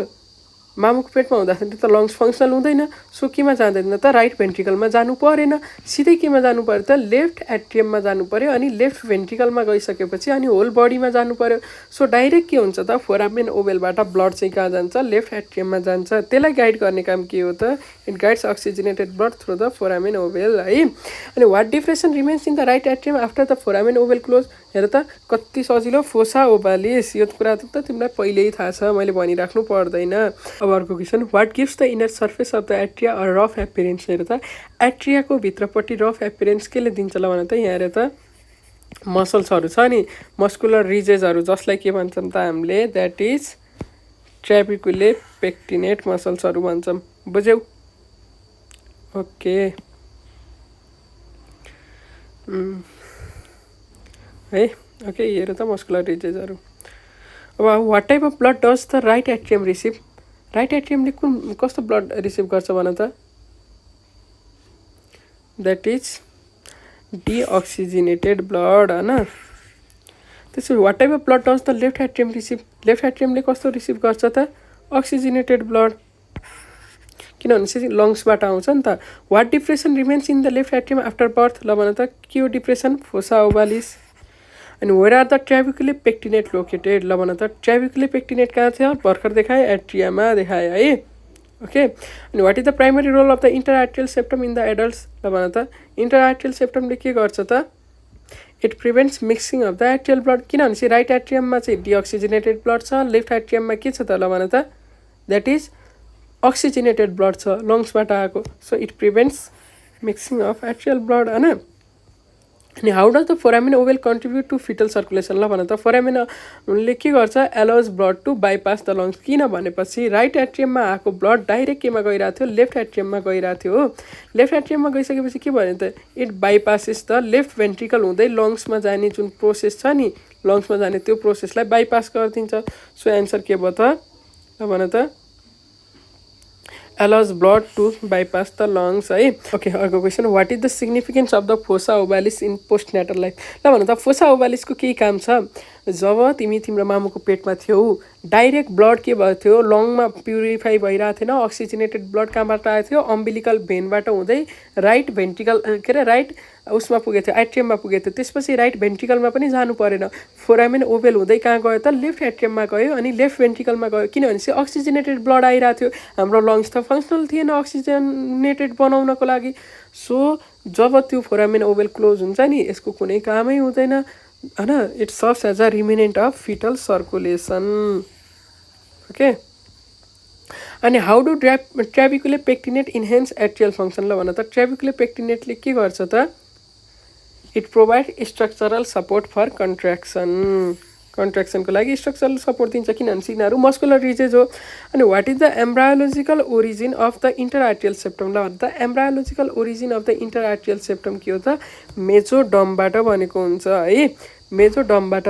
मामुको पेटमा हुँदाखेरि त लङ्स फङ्सनल हुँदैन, सो केमा जाँदैन त राइट भेन्ट्रिकलमा जानु परेन, सिधै केमा जानु पर्यो त लेफ्ट एट्रियममा जानु पर्यो, अनि लेफ्ट भेन्ट्रिकलमा गइसकेपछि अनि होल बडीमा जानु पर्यो। सो डाइरेक्ट के हुन्छ त फोरामेन ओभेलबाट ब्लड चाहिँ कहाँ जान्छ, लेफ्ट एट्रियममा जान्छ। त्यसलाई गाइड गर्ने काम के हो त, it guides oxygenated blood through the foramen ovale है। अनि what depression remains in the right atrium after the foramen ovale close, हेर त कति सजिलो, फोसा ओभालिस, यो कुरा त तिमीलाई पहिल्यै थाहा छ, मैले भनिराख्नु पर्दैन। अब अर्को question, what gives the inner surface of the atria or rough appearance, हेर त एट्रियाको भित्रपट्टि रफ एपिरेन्स केले दिन्छ ल भन त, यहाँ हेर त मसल्सहरू छ नि, मस्कुलर रिजेसहरू, जसलाई के भन्छौँ त हामीले, द्याट इज ट्र्याबिकुले पेक्टिनेट मसल्सहरू भन्छौँ, बुझ्यौ? ओके है, ओके हेर त मस्कुलर रिजेसहरू। अब what type of blood does the right atrium receive, right एट्रियमले कुन कस्तो ब्लड रिसिभ गर्छ भन त, द्याट इज डिअक्सिजिनेटेड ब्लड होइन। त्यसो what type of blood does the left atrium receive, left एट्रियमले कस्तो रिसिभ गर्छ त, अक्सिजिनेटेड ब्लड, किनभने लङ्सबाट आउँछ नि त। What depression remains in the left atrium after birth, ल भन त के हो डिप्रेसन, फोसा ओभालिस। अनि where are the trabeculae pectinate located, ल भन त ट्र्याबिकुले पेक्टिनेट कहाँ थियो, भर्खर देखाएँ एट्रियामा देखाएँ है। ओके, अनि what is the primary role of the interatrial septum in the adults, ल भन त इन्टरआर्ट्रियल सेप्टमले के गर्छ त, it prevents mixing of the atrial blood, किनभने चाहिँ राइट एट्रियममा चाहिँ डिअक्सिजिनेटेड ब्लड छ, लेफ्ट एट्रियममा के छ त, ल भन त द्याट इज अक्सिजिनेटेड ब्लड छ, लङ्सबाट आएको, so it prevents mixing of atrial blood होइन। अनि how does the foramen ovale contribute to fetal circulation, ल भन त फोरामेनले के गर्छ, allows blood to bypass the lungs, किन भनेपछि राइट एट्रियममा आएको ब्लड डाइरेक्ट केमा गइरहेको थियो, लेफ्ट एट्रियममा गइरहेको थियो हो। लेफ्ट एट्रियममा गइसकेपछि के भन्यो त, इट बाइपासेस द लेफ्ट भेन्ट्रिकल हुँदै लङ्समा जाने जुन प्रोसेस छ नि, लङ्समा जाने त्यो प्रोसेसलाई बाइपास गरिदिन्छ। सो एन्सर के भयो त, ल भन त allows blood to bypass the lungs है। ओके अर्को question, what is the significance of the fossa ovalis in postnatal life, ल भन त फोसा ओभालिसको केही काम छ, जब तिम्रो मामुको पेटमा थियौ डाइरेक्ट ब्लड के भएको थियो, लङमा प्युरिफाई भइरहेको थिएन, अक्सिजिनेटेड ब्लड कहाँबाट आएको थियो, अम्बिलिकल भेनबाट हुँदै राइट भेन्ट्रिकल के अरे राइट उसमा पुगेको थियो, एट्रियममा पुगेको थियो, त्यसपछि राइट भेन्ट्रिकलमा पनि जानु परेन, फोरामेन ओभेल हुँदै कहाँ गयो त, लेफ्ट एट्रियममा गयो, अनि लेफ्ट भेन्ट्रिकलमा गयो, किनभने चाहिँ अक्सिजिनेटेड ब्लड आइरहेको थियो, हाम्रो लङ्स त फङ्सनल थिएन अक्सिजनेटेड बनाउनको लागि। सो जब त्यो फोरामेन ओभेल क्लोज हुन्छ नि, यसको कुनै कामै हुँदैन होइन, it serves as a remnant of fetal circulation. Okay, अनि how do trabeculae pectinate enhance atrial function, ल भन त ट्र्याबिकुले पेक्टिनेटले के गर्छ त, it provide structural support for contraction, कन्ट्र्याक्सनको लागि स्ट्रक्चरल सपोर्ट दिन्छ, किनभने यिनीहरू मस्कुलर रिजेस हो। अनि what is the embryological origin of the interatrial septum, ल भन त embryological origin of the interatrial septum के हो त, मेजोडमबाट बनेको हुन्छ है, मेजोडमबाट।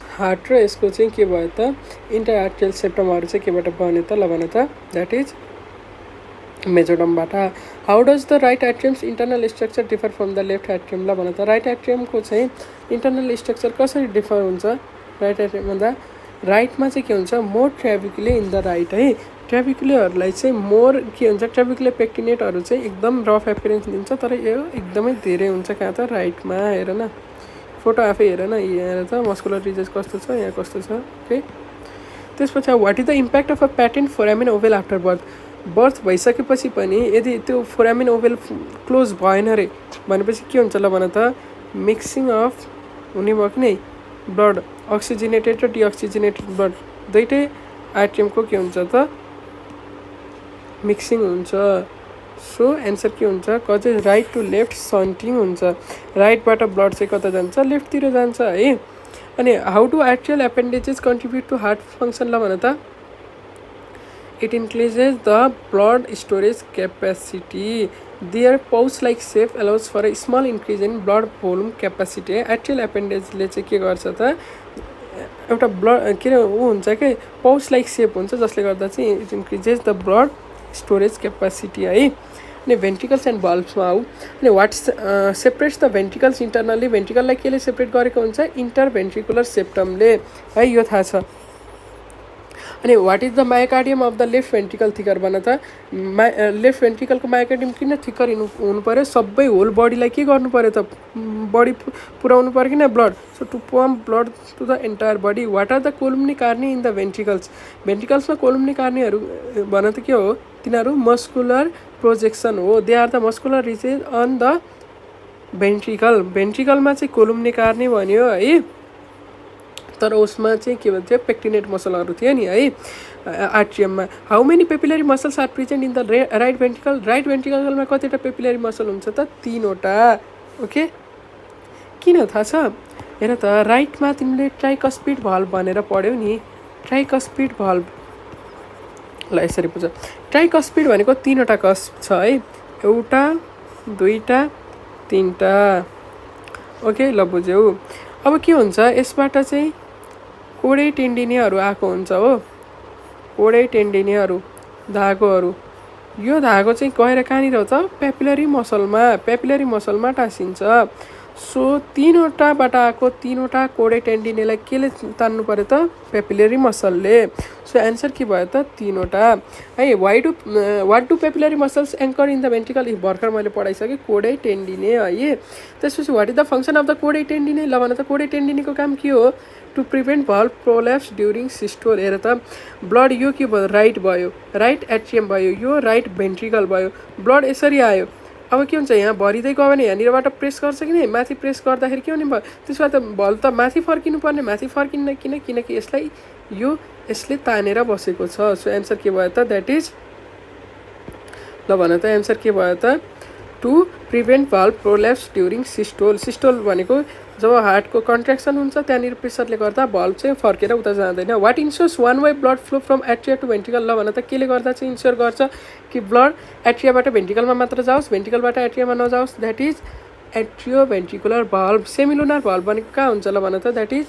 हार्ट र यसको चाहिँ के भयो त, इन्टरआर्ट्रियल सेप्टमहरू चाहिँ केबाट बन्यो त, ल भन त द्याट इज मेजोडमबाट। How does the right atrium's internal structure differ from the left atrium, ल भन त राइट एट्रियमको चाहिँ इन्टरनल स्ट्रक्चर कसरी डिफर हुन्छ राइट एट्रियम भन्दा, राइटमा चाहिँ के हुन्छ, more trabeculae in the right है, ट्र्याबिकुलेहरूलाई चाहिँ मोर के हुन्छ, ट्र्याबिकुले पेक्टिनेटहरू चाहिँ एकदम रफ एपिरेन्स दिन्छ, तर यो एकदमै धेरै हुन्छ कहाँ त, राइटमा। हेर न फोटो आफै हेर न, हेर त मस्कुलर रिजेस कस्तो छ, यहाँ कस्तो छ। ओके, त्यसपछि what is the impact of a patent foramen ovale after birth, birth भइसकेपछि पनि यदि त्यो फोरामेन ओभेल क्लोज भएन अरे भनेपछि के हुन्छ, ल भन त मिक्सिङ अफ हुने भयो कि नै ब्लड, अक्सिजिनेटेड र डिअक्सिजिनेटेड ब्लड दुइटै एट्रियमको के हुन्छ त, मिक्सिङ हुन्छ। सो एन्सर के हुन्छ, कज राइट टु लेफ्ट सन्टिङ हुन्छ, राइटबाट ब्लड चाहिँ कता जान्छ, लेफ्टतिर जान्छ है। अनि how do atrial appendages contribute to heart function, ल भन त it increases the blood storage capacity, their pouch like shape allows for a small increase in blood volume capacity. Atrial एपेन्डेजले चाहिँ के गर्छ त, एउटा ब्लड के अरे ऊ हुन्छ कि पाउच लाइक सेप हुन्छ, जसले गर्दा चाहिँ it increases the blood storage capacity है। अनि भेन्ट्रिकल्स एन्ड भल्भ्समा आऊ, अनि वाट सेपरेट्स द भेन्ट्रिकल्स इन्टरनली, भेन्ट्रिकललाई केले सेपरेट गरेको हुन्छ, इन्टर भेन्ट्रिकुलर सेप्टमले है, यो थाहा छ। अनि what is the myocardium of the left ventricle thicker भन त लेफ्ट भेन्ट्रिकलको मायोकार्डियम किन थिकर हुनु पर्यो सबै होल बडीलाई के गर्नु पर्यो त बडी पुऱ्याउनु पर्यो किन blood so to pump blood to the entire body what are the columnae carneae in the भेन्ट्रिकल्समा कोलुम्नी कार्नीहरू भन त के हो तिनीहरू मस्कुलर प्रोजेक्सन हो they are the muscular ridges on the भेन्ट्रिकलमा चाहिँ कोलुम्नी कार्नी भन्यो है तर उसमा चाहिँ के भन्छ पेक्टिनेट मसलहरू थियो नि है आर्ट्रियममा how many papillary muscles are present in the right भेन्ट्रिकलमा कतिवटा पेपिलरी मसल हुन्छ त 3वटा ओके किन थाहा छ हेर त राइटमा तिमीले ट्राइकस्पिड भल्भ भनेर पढ्यौ नि ट्राइकस्पिड भल्भ ल यसरी बुझ ट्राइकस्पिड भनेको 3वटा कस्प छ है एउटा 2टा 3टा ओके ल बुझ्यौ अब के हुन्छ यसबाट चाहिँ कोडै टेन्डिनेहरू आएको हुन्छ हो कोडै टेन्डिनेहरू धागोहरू यो धागो चाहिँ गएर कहाँनिर हो त पेपिलरी मसलमा टाँसिन्छ सो 3वटाबाट आएको 3वटा कोडे टेन्डिनेलाई केले तान्नु पर्यो त पेपिलरी मसलले सो एन्सर के भयो त 3वटा है what do papillary muscles anchor in the ventricle भर्खर मैले पढाइसकेँ कोडे टेन्डिने है त्यसपछि what is the function of the कोडे टेन्डिने ल भन त कोडे टेन्डिनेको काम के हो to prevent valve prolapse during systole हेर त ब्लड यो के भयो राइट एट्रियम भयो यो राइट भेन्ट्रिकल भयो ब्लड यसरी आयो अब के हुन्छ यहाँ भरिँदै गयो भने यहाँनिरबाट प्रेस गर्छ कि नै माथि प्रेस गर्दाखेरि के हुने भयो त्यसो भए त भल्भ त माथि फर्किनु पर्ने माथि फर्किन्न किनकि यसले तानेर बसेको छ सो एन्सर के भयो त द्याट इज ल भन त एन्सर के भयो त to prevent valve prolapse during systole भनेको जब हार्टको कन्ट्र्याक्सन हुन्छ त्यहाँनिर प्रेसरले गर्दा भल्भ चाहिँ फर्केर उता जाँदैन what ensures one way blood flow from atria to ventricle ल भन त केले गर्दा चाहिँ इन्स्योर गर्छ कि ब्लड एट्रियाबाट भेन्ट्रिकलमा मात्र जाओस् भेन्ट्रिकलबाट एट्रियामा नजाओस् that is atrioventricular valve semilunar valve भनेको कहाँ हुन्छ ल भन त द्याट इज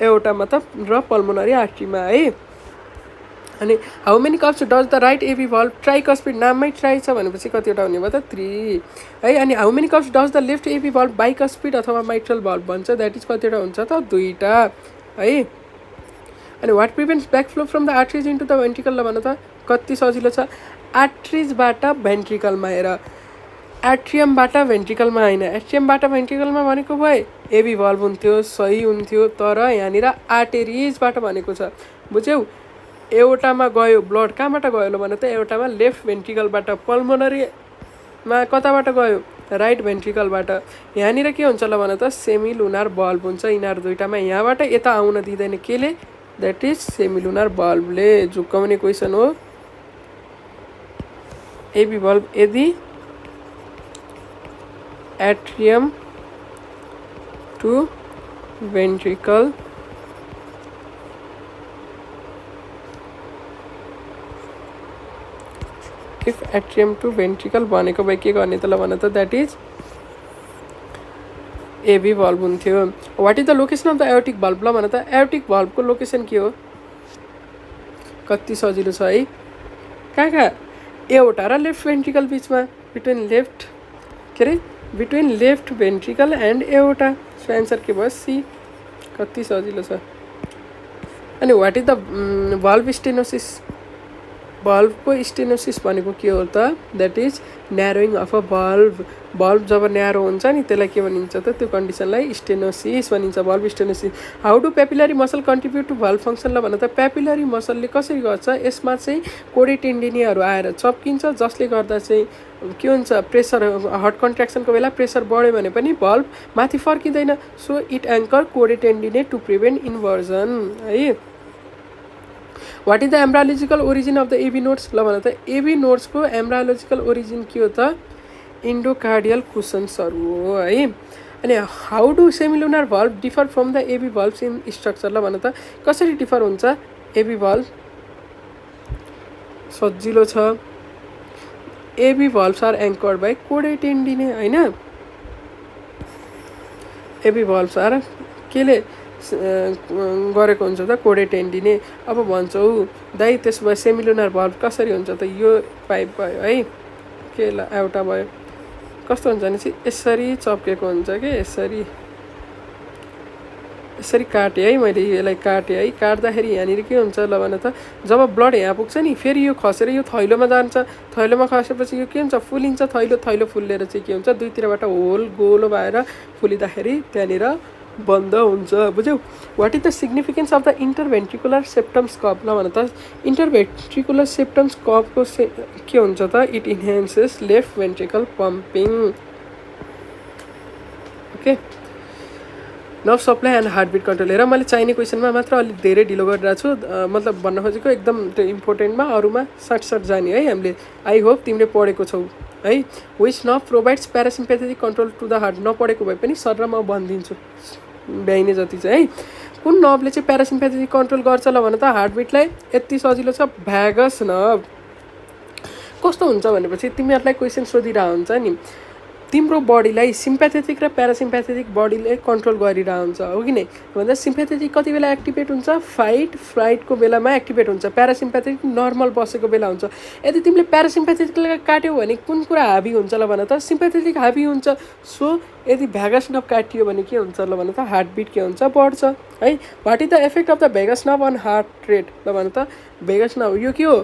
एउटा मतलब र पल्मोनरी आर्ट्रीमा है अनि how many cusps does the right AV valve tricuspid नाममै ट्राई छ भनेपछि कतिवटा हुने भयो त 3 है अनि how many cusps does the left AV valve bicuspid अथवा माइट्रल भल्भ भन्छ द्याट इज कतिवटा हुन्छ त 2टा है अनि what prevents back flow from the arteries into the ventricle ल भन त कति सजिलो छ आर्ट्रिजबाट भेन्ट्रिकलमा हेर एट्रियमबाट भेन्ट्रिकलमा होइन एट्रियमबाट भेन्ट्रिकलमा भनेको भए एबी भल्भ हुन्थ्यो सही हुन्थ्यो तर यहाँनिर आर्टेरिजबाट भनेको छ बुझ्यौ एउटामा गयो ब्लड कहाँबाट गयो ल भन त एउटामा लेफ्ट भेन्ट्रिकलबाट पल्मोनरीमा कताबाट गयो राइट भेन्ट्रिकलबाट यहाँनिर के हुन्छ ल भन त सेमिलुनार भल्भ हुन्छ यिनीहरू दुईटामा यहाँबाट यता आउन दिँदैन केले द्याट इज सेमिलुनार भल्भले झुक्काउने क्वेसन हो एबी भल्भ यदि atrium to ventricle if atrium to ventricle भनेको भए के गर्ने त ल भन त द्याट इज एबी भल्भ हुन्थ्यो what is the location of the aortic valve ल भन त एयोटिक भल्भको लोकेसन के हो कति सजिलो छ है कहाँ एउटा र लेफ्ट भेन्ट्रिकल बिचमा बिट्विन लेफ्ट भेन्ट्रिकल एन्ड एउटा सो एन्सर के भयो सी कति सजिलो छ अनि what is the valve stenosis भल्भको स्टेनोसिस भनेको के हो त that is narrowing of a valve जब न्यारो हुन्छ नि त्यसलाई के भनिन्छ त त्यो कन्डिसनलाई स्टेनोसिस भनिन्छ valve stenosis how do papillary muscle contribute to valve function ल भन त पेपिलरी मसलले कसरी गर्छ यसमा चाहिँ कोडे टेन्डिनेहरू आएर चप्किन्छ जसले गर्दा चाहिँ के हुन्छ प्रेसर हार्ट कन्ट्र्याक्सनको बेला प्रेसर बढ्यो भने पनि भल्भ माथि फर्किँदैन सो इट एङ्कर कोडे टेन्डिने टु प्रिभेन्ट इन्भर्जन है what is the embryological origin of the AV nodes ल भन त एबी नोड्सको एम्ब्रायोलोजिकल ओरिजिन के हो त इन्डोकार्डियल कुसन्सहरू हो है अनि how do semilunar valve differ from the AV valves in structure ल भन त कसरी डिफर हुन्छ एबी भल्भ सजिलो छ एबी भल्भ्स आर एङ्कर्ड बाई कोडे टेन्डिने होइन एबी भल्भ्स आर केले गरेको हुन्छ त कोडे टेन्डिने अब भन्छौ दाइ त्यसो भए सेमिलुनार भल्भ कसरी हुन्छ त यो पाइप भयो है के ल एउटा भयो कस्तो हुन्छ भने चाहिँ यसरी चप्केको हुन्छ कि यसरी यसरी काटेँ है मैले यसलाई काटेँ है काट्दाखेरि यहाँनिर के हुन्छ ल भन त जब ब्लड यहाँ पुग्छ नि फेरि यो खसेर यो थैलोमा जान्छ थैलोमा खसेपछि यो के हुन्छ फुलिन्छ थैलो फुल्लेर चाहिँ के हुन्छ दुईतिरबाट होल गोलो भएर फुलिँदाखेरि त्यहाँनिर बन्द हुन्छ बुझ्यौ what is the significance of the interventricular septum's cup ल भन त इन्टरभेन्ट्रिकुलर सेप्टम्स कपको के हुन्छ त it enhances left ventricle pumping okay nerve supply and heartbeat control हेर मैले चाहिने क्वेसनमा मात्र अलिक धेरै ढिलो गरिरहेको छु मतलब भन्न खोजेको एकदम त्यो इम्पोर्टेन्टमा अरूमा सट जाने है हामीले आई होप तिमीले पढेको छौ है which nerve provides parasympathetic control to the heart नपढेको भए पनि सर र म भनिदिन्छु भ्याइने जति चाहिँ है कुन नर्भले चाहिँ प्यारासिम्पेथेटिक कन्ट्रोल गर्छ ल भन त हार्टबिटलाई यति सजिलो छ भ्यागस नर्भ कस्तो हुन्छ भनेपछि तिमीहरूलाई क्वेसन सोधिरहेको हुन्छ नि तिम्रो बडीलाई सिम्प्याथेटिक र प्यारासिम्प्याथेटिक बडीले कन्ट्रोल गरिरहेको हुन्छ हो कि नै भन्दा सिम्प्याथेटिक कति बेला एक्टिभेट हुन्छ फ्लाइटको बेलामा एक्टिभेट हुन्छ प्यारासिम्प्याथेटिक नर्मल बसेको बेला हुन्छ यदि तिमीले प्यारासिम्प्याथेटिकलाई काट्यौ भने कुन कुरा हाबी हुन्छ ल भन त सिम्प्याथेटिक हाबी हुन्छ सो यदि भ्यागस नर्भ काटियो भने के हुन्छ ल भन त हार्टबिट के हुन्छ बढ्छ है what is the effect of the vagus nerve on heart rate ल भन त भ्यागस नर्भ यो के हो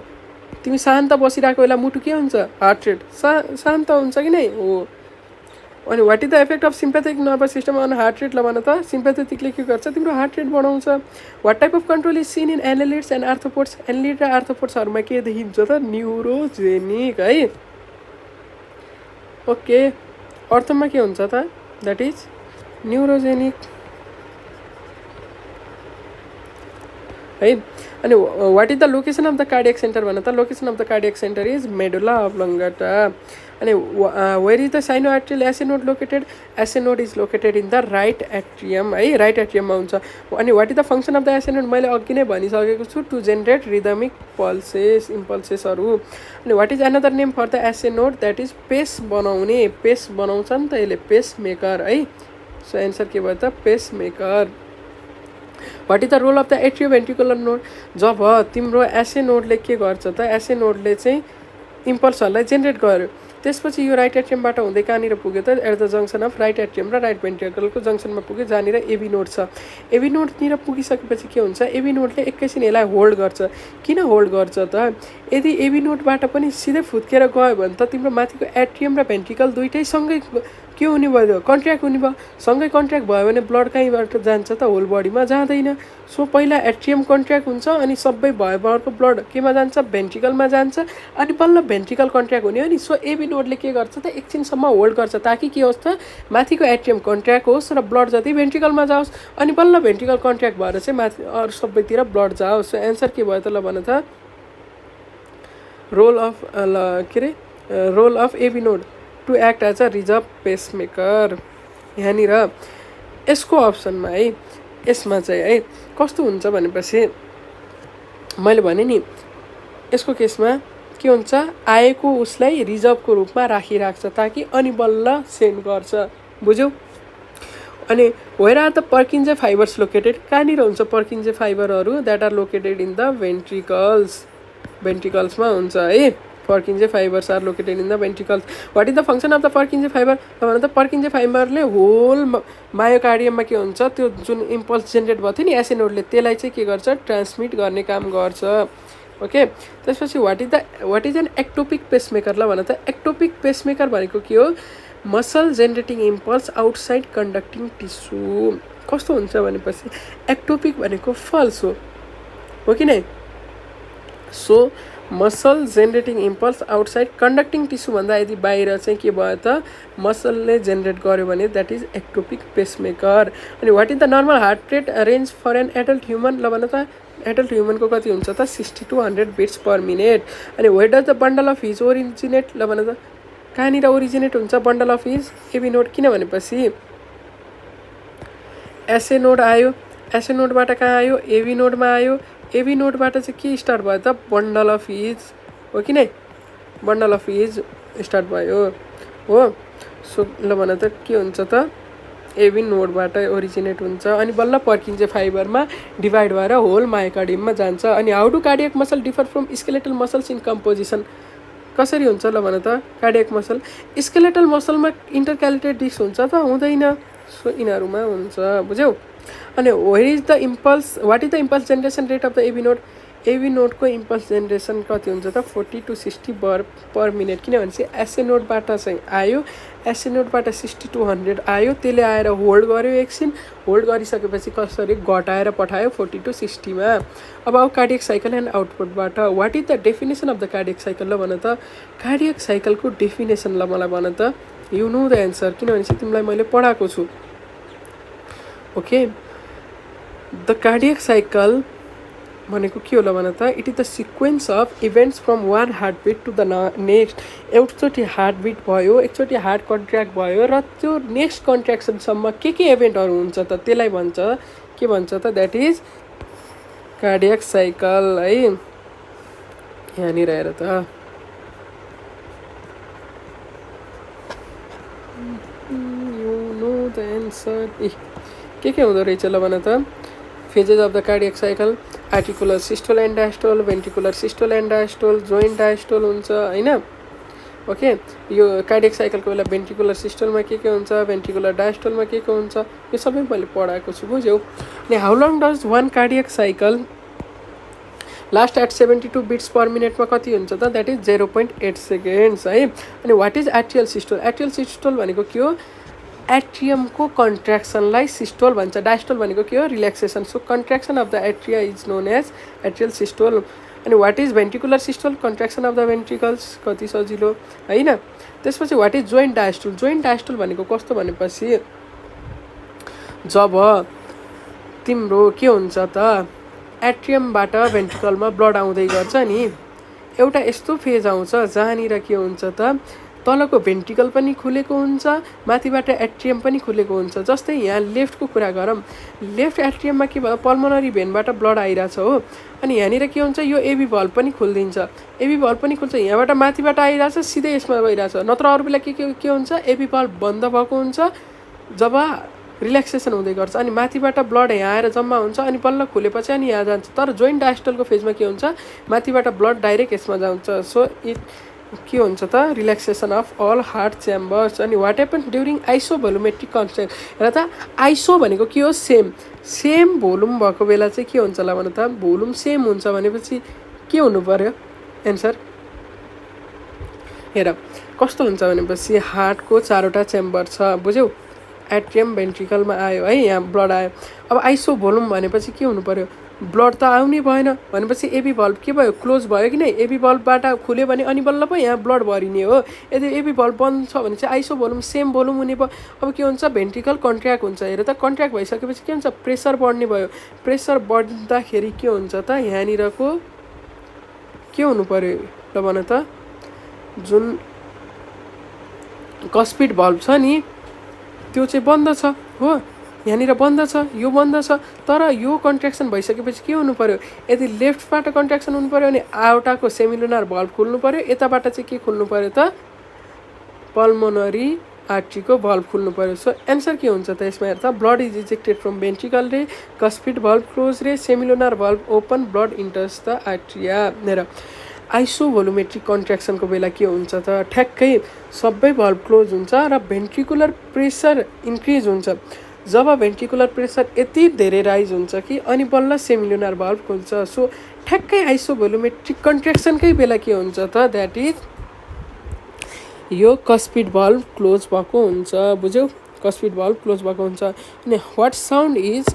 तिमी शान्त बसिरहेको बेला मुटु के हुन्छ हार्ट रेट शान्त हुन्छ कि नै हो अनि what is the effect of sympathetic nervous system on heart rate ल भन त सिम्प्याथेटिकले के गर्छ तिम्रो हार्ट रेट बढाउँछ what type of control is seen in annelids and arthropods annelid र आर्थ्रोपोड्सहरूमा के देखिन्छ त न्युरोजेनिक है ओके अर्थमा के हुन्छ त द्याट इज न्युरोजेनिक है अनि what is the location of the cardiac centre भन त location of the cardiac centre is medulla oblongata अनि where is the sinoatrial SA node located SA node is located in the right atrium है right एट्रियममा हुन्छ अनि what is the function of the essay node मैले अघि नै भनिसकेको छु टु जेनेरेट रिदमिक इम्पल्सेसहरू अनि what is another name for the essay node that is pace बनाउने पेस बनाउँछ नि त यसले पेस मेकर है सो एन्सर के भयो त pacemaker what is the role of the atrioventricular node जब तिम्रो एसे नोडले के गर्छ त एसे नोडले चाहिँ इम्पल्सहरूलाई जेनेरेट गर्यो त्यसपछि यो राइट एट्रियमबाट हुँदै कहाँनिर पुग्यो त at the junction of right atrium र राइट भेन्ट्रिकलको जङ्सनमा पुग्यो जहाँनिर एबी नोड छ एबी नोडतिर पुगिसकेपछि के हुन्छ एबी नोडले एकैछिन यसलाई होल्ड गर्छ किन होल्ड गर्छ त यदि एबी नोडबाट पनि सिधै फुत्केर गयो भने त तिम्रो माथिको एट्रियम र भेन्ट्रिकल दुइटै सँगै के हुने भयो कन्ट्र्याक्ट हुने भयो सँगै कन्ट्र्याक्ट भयो भने ब्लड कहीँबाट जान्छ त होल बडीमा जाँदैन सो पहिला एट्रियम कन्ट्र्याक्ट हुन्छ अनि सबै भएकोको ब्लड केमा जान्छ भेन्ट्रिकलमा जान्छ अनि बल्ल भेन्ट्रिकल कन्ट्र्याक्ट हुने हो नि सो एबी नोडले के गर्छ त एकछिनसम्म होल्ड गर्छ ताकि के होस् त माथिको एट्रियम कन्ट्र्याक्ट होस् र ब्लड जति भेन्ट्रिकलमा जाओस् अनि बल्ल भेन्ट्रिकल कन्ट्र्याक्ट भएर चाहिँ माथि अरू सबैतिर ब्लड जाओस् सो एन्सर के भयो त ल भन त role of A B node to act as a reserve pacemaker यहाँनिर यसको अप्सनमा है यसमा चाहिँ है कस्तो हुन्छ भनेपछि मैले भने नि यसको केसमा के हुन्छ आएको उसलाई रिजर्भको रूपमा राखिराख्छ ताकि अनि बल्ल सेन्ड गर्छ बुझ्यौ अनि where are the Purkinje fibres located कहाँनिर हुन्छ पर्किन्जे फाइबरहरू that are located in the भेन्ट्रिकल्समा हुन्छ है Purkinje fibres are located in the ventricles what is the function of the Purkinje fibre भन त पर्किन्जे फाइबरले होल मायोकार्डियममा के हुन्छ त्यो जुन इम्पल्स जेनेरेट भएको थियो नि एसे नोडले त्यसलाई चाहिँ के गर्छ ट्रान्समिट गर्ने काम गर्छ ओके त्यसपछि what is an ectopic pacemaker ल भन त एक्टोपिक पेसमेकर भनेको के हो muscle generating impulse outside conducting tissue कस्तो हुन्छ भनेपछि एक्टोपिक भनेको फल्स हो कि नै so muscle generating impulse outside conducting tissue भन्दा यदि बाहिर चाहिँ के भयो त मसलले जेनेरेट गर्यो भने द्याट इज एक्टोपिक पेसमेकर अनि what is the normal heart rate range for an adult human ल भन त एडल्ट ह्युमनको कति हुन्छ त 60 to 100 बिट्स पर मिनट अनि where does the bundle of His originate ल भन त कहाँनिर ओरिजिनेट हुन्छ bundle of His AV node किन भनेपछि एसे नोड आयो एसे नोडबाट कहाँ आयो एबी नोडमा आयो एबी नोडबाट चाहिँ के स्टार्ट भयो त बन्डल अफ हिज हो कि नै बन्डल अफ हिज स्टार्ट भयो हो सो ल भन त के हुन्छ त एबी नोडबाट ओरिजिनेट हुन्छ अनि बल्ल पर्किन्जे फाइबरमा डिभाइड भएर होल मायोकार्डियममा जान्छ अनि how do cardiac muscle differ from skeletal muscles in composition कसरी हुन्छ ल भन त कार्डियक मसल स्केलेटल मसलमा इन्टरक्यालेटेड डिस्क हुन्छ त हुँदैन सो यिनीहरूमा हुन्छ बुझ्यौ अनि what is the impulse generation rate of the AV node AV नोडको इम्पल्स जेनेरेसन कति हुन्छ त 40 to 60 पर मिनट किनभने चाहिँ एसए नोडबाट चाहिँ आयो एसए नोडबाट 60 to 100 आयो त्यसले आएर होल्ड गर्यो एकछिन होल्ड गरिसकेपछि कसरी घटाएर पठायो 40 to 60 मा अब कार्डियक साइकल एन्ड आउटपुटबाट what is the definition of the cardiac cycle ल भन त कार्डियक साइकलको डेफिनेसन ल मलाई भन त यु नो द एन्सर किनभने चाहिँ तिमीलाई मैले पढाएको छु ओके द कार्डियक साइकल भनेको के होला भन त it is the sequence of events from one heartbeat to the next एउटचोटि हार्टबिट भयो एकचोटि हार्ट कन्ट्र्याक्ट भयो र त्यो नेक्स्ट कन्ट्र्याक्सनसम्म के इभेन्टहरू हुन्छ त त्यसलाई भन्छ के भन्छ त द्याट इज कार्डियक साइकल है यहाँनिर हेर त यु नो द एन्सर के हुँदो रहेछ ल भन त phases of the cardiac cycle articular systole and diastole ventricular systole and diastole joint diastole हुन्छ हैन ओके यो कार्डियक साइकलको बेला भेन्ट्रिकुलर सिस्टलमा के हुन्छ भेन्ट्रिकुलर डायस्टोलमा के हुन्छ यो सबै मैले पढाएको छु बुझ्यौ अनि how long does one cardiac cycle last at 72 beats per मिनटमा कति हुन्छ त द्याट इज 0.8 सेकेन्ड्स है अनि वाट इज एट्रियल सिस्टोल भनेको के हो एट्रियमको कन्ट्र्याक्सनलाई सिस्टोल भन्छ डायस्टोल भनेको के हो relaxation so contraction of the atria is known as atrial systole अनि what is ventricular systole contraction of the ventricles कति सजिलो हैन त्यसपछि वाट इज जोइन्ट डायस्टोल भनेको कस्तो भनेपछि जब तिम्रो के हुन्छ त एट्रियमबाट भेन्ट्रिकलमा ब्लड आउँदै गर्छ नि एउटा यस्तो फेज आउँछ जहाँनिर के हुन्छ त तलको भेन्ट्रिकल पनि खुलेको हुन्छ माथिबाट एट्रियम पनि खुलेको हुन्छ जस्तै यहाँ लेफ्टको कुरा गरौँ लेफ्ट एट्रियममा के भयो पल्मोनरी भेनबाट ब्लड आइरहेछ हो अनि यहाँनिर के हुन्छ यो एबी भल्भ पनि खुल्दिन्छ एबी भल्भ पनि खुल्छ यहाँबाट माथिबाट आइरहेछ सिधै यसमा गइरहेछ नत्र अरू बेला के हुन्छ एबी भल्भ बन्द भएको हुन्छ जब रिल्याक्सेसन हुँदै गर्छ अनि माथिबाट ब्लड यहाँ आएर जम्मा हुन्छ अनि बल्ल खुलेपछि अनि यहाँ जान्छ तर जोइन्ट डायस्टलको फेजमा के हुन्छ माथिबाट ब्लड डाइरेक्ट यसमा जान्छ सो इट के हुन्छ त relaxation of all heart chambers अनि वाट हेपन्स ड्युरिङ आइसोभोलुमेट्रिक कन्स्ट्यान्ट र त आइसो भनेको के हो सेम भोल्युम भएको बेला चाहिँ के हुन्छ होला भन त भोल्युम सेम हुन्छ भनेपछि के हुनु पर्यो एन्सर हेर कस्तो हुन्छ भनेपछि हार्टको 4वटा च्याम्बर छ बुझ्यौ एट्रियम भेन्ट्रिकलमा आयो है यहाँ ब्लड आयो अब आइसो भोल्युम भनेपछि के हुनु पर्यो ब्लड त आउनै भएन भनेपछि एबी भल्भ के भयो क्लोज भयो कि नै एबी भल्भबाट खुल्यो भने अनि बल्ल पो यहाँ ब्लड भरिने हो यदि एबी भल्भ बन्द छ भने चाहिँ आइसो भोल्युम सेम भोल्युम हुने भयो अब के हुन्छ भेन्ट्रिकल कन्ट्र्याक्ट हुन्छ हेर त कन्ट्र्याक्ट भइसकेपछि के हुन्छ प्रेसर बढ्ने भयो प्रेसर बढ्दाखेरि के हुन्छ त यहाँनिरको के हुनु पर्यो ल भन त जुन कस्पिड भल्भ छ नि त्यो चाहिँ बन्द छ हो यहाँनिर बन्द छ यो बन्द छ तर यो कन्ट्र्याक्सन भइसकेपछि के हुनु पर्यो यदि लेफ्टबाट कन्ट्र्याक्सन हुनु पर्यो भने आउटाको सेमिलुनार भल्भ खुल्नु पर्यो यताबाट चाहिँ के खुल्नु पर्यो त पल्मोनरी आर्ट्रीको भल्भ खुल्नु पर्यो सो एन्सर के हुन्छ त यसमा हेर त blood is ejected from ventricle रे कस्पिड भल्भ क्लोज रे semilunar valve open blood enters the arteries हेर आइसोभोलुमेट्रिक कन्ट्र्याक्सनको बेला के हुन्छ त ठ्याक्कै सबै भल्भ क्लोज हुन्छ र भेन्ट्रिकुलर प्रेसर इन्क्रिज हुन्छ जब भेन्ट्रिकुलर प्रेसर यति धेरै राइज हुन्छ कि अनि बल्ल सेमिलुनार भल्भ खुल्छ सो ठ्याक्कै आइसोभोलुमेट्रिक कन्ट्र्याक्सनकै बेला के हुन्छ त द्याट इज यो कस्पिड भल्भ क्लोज भएको हुन्छ बुझ्यौ कस्पिड भल्भ क्लोज भएको हुन्छ अनि what sound is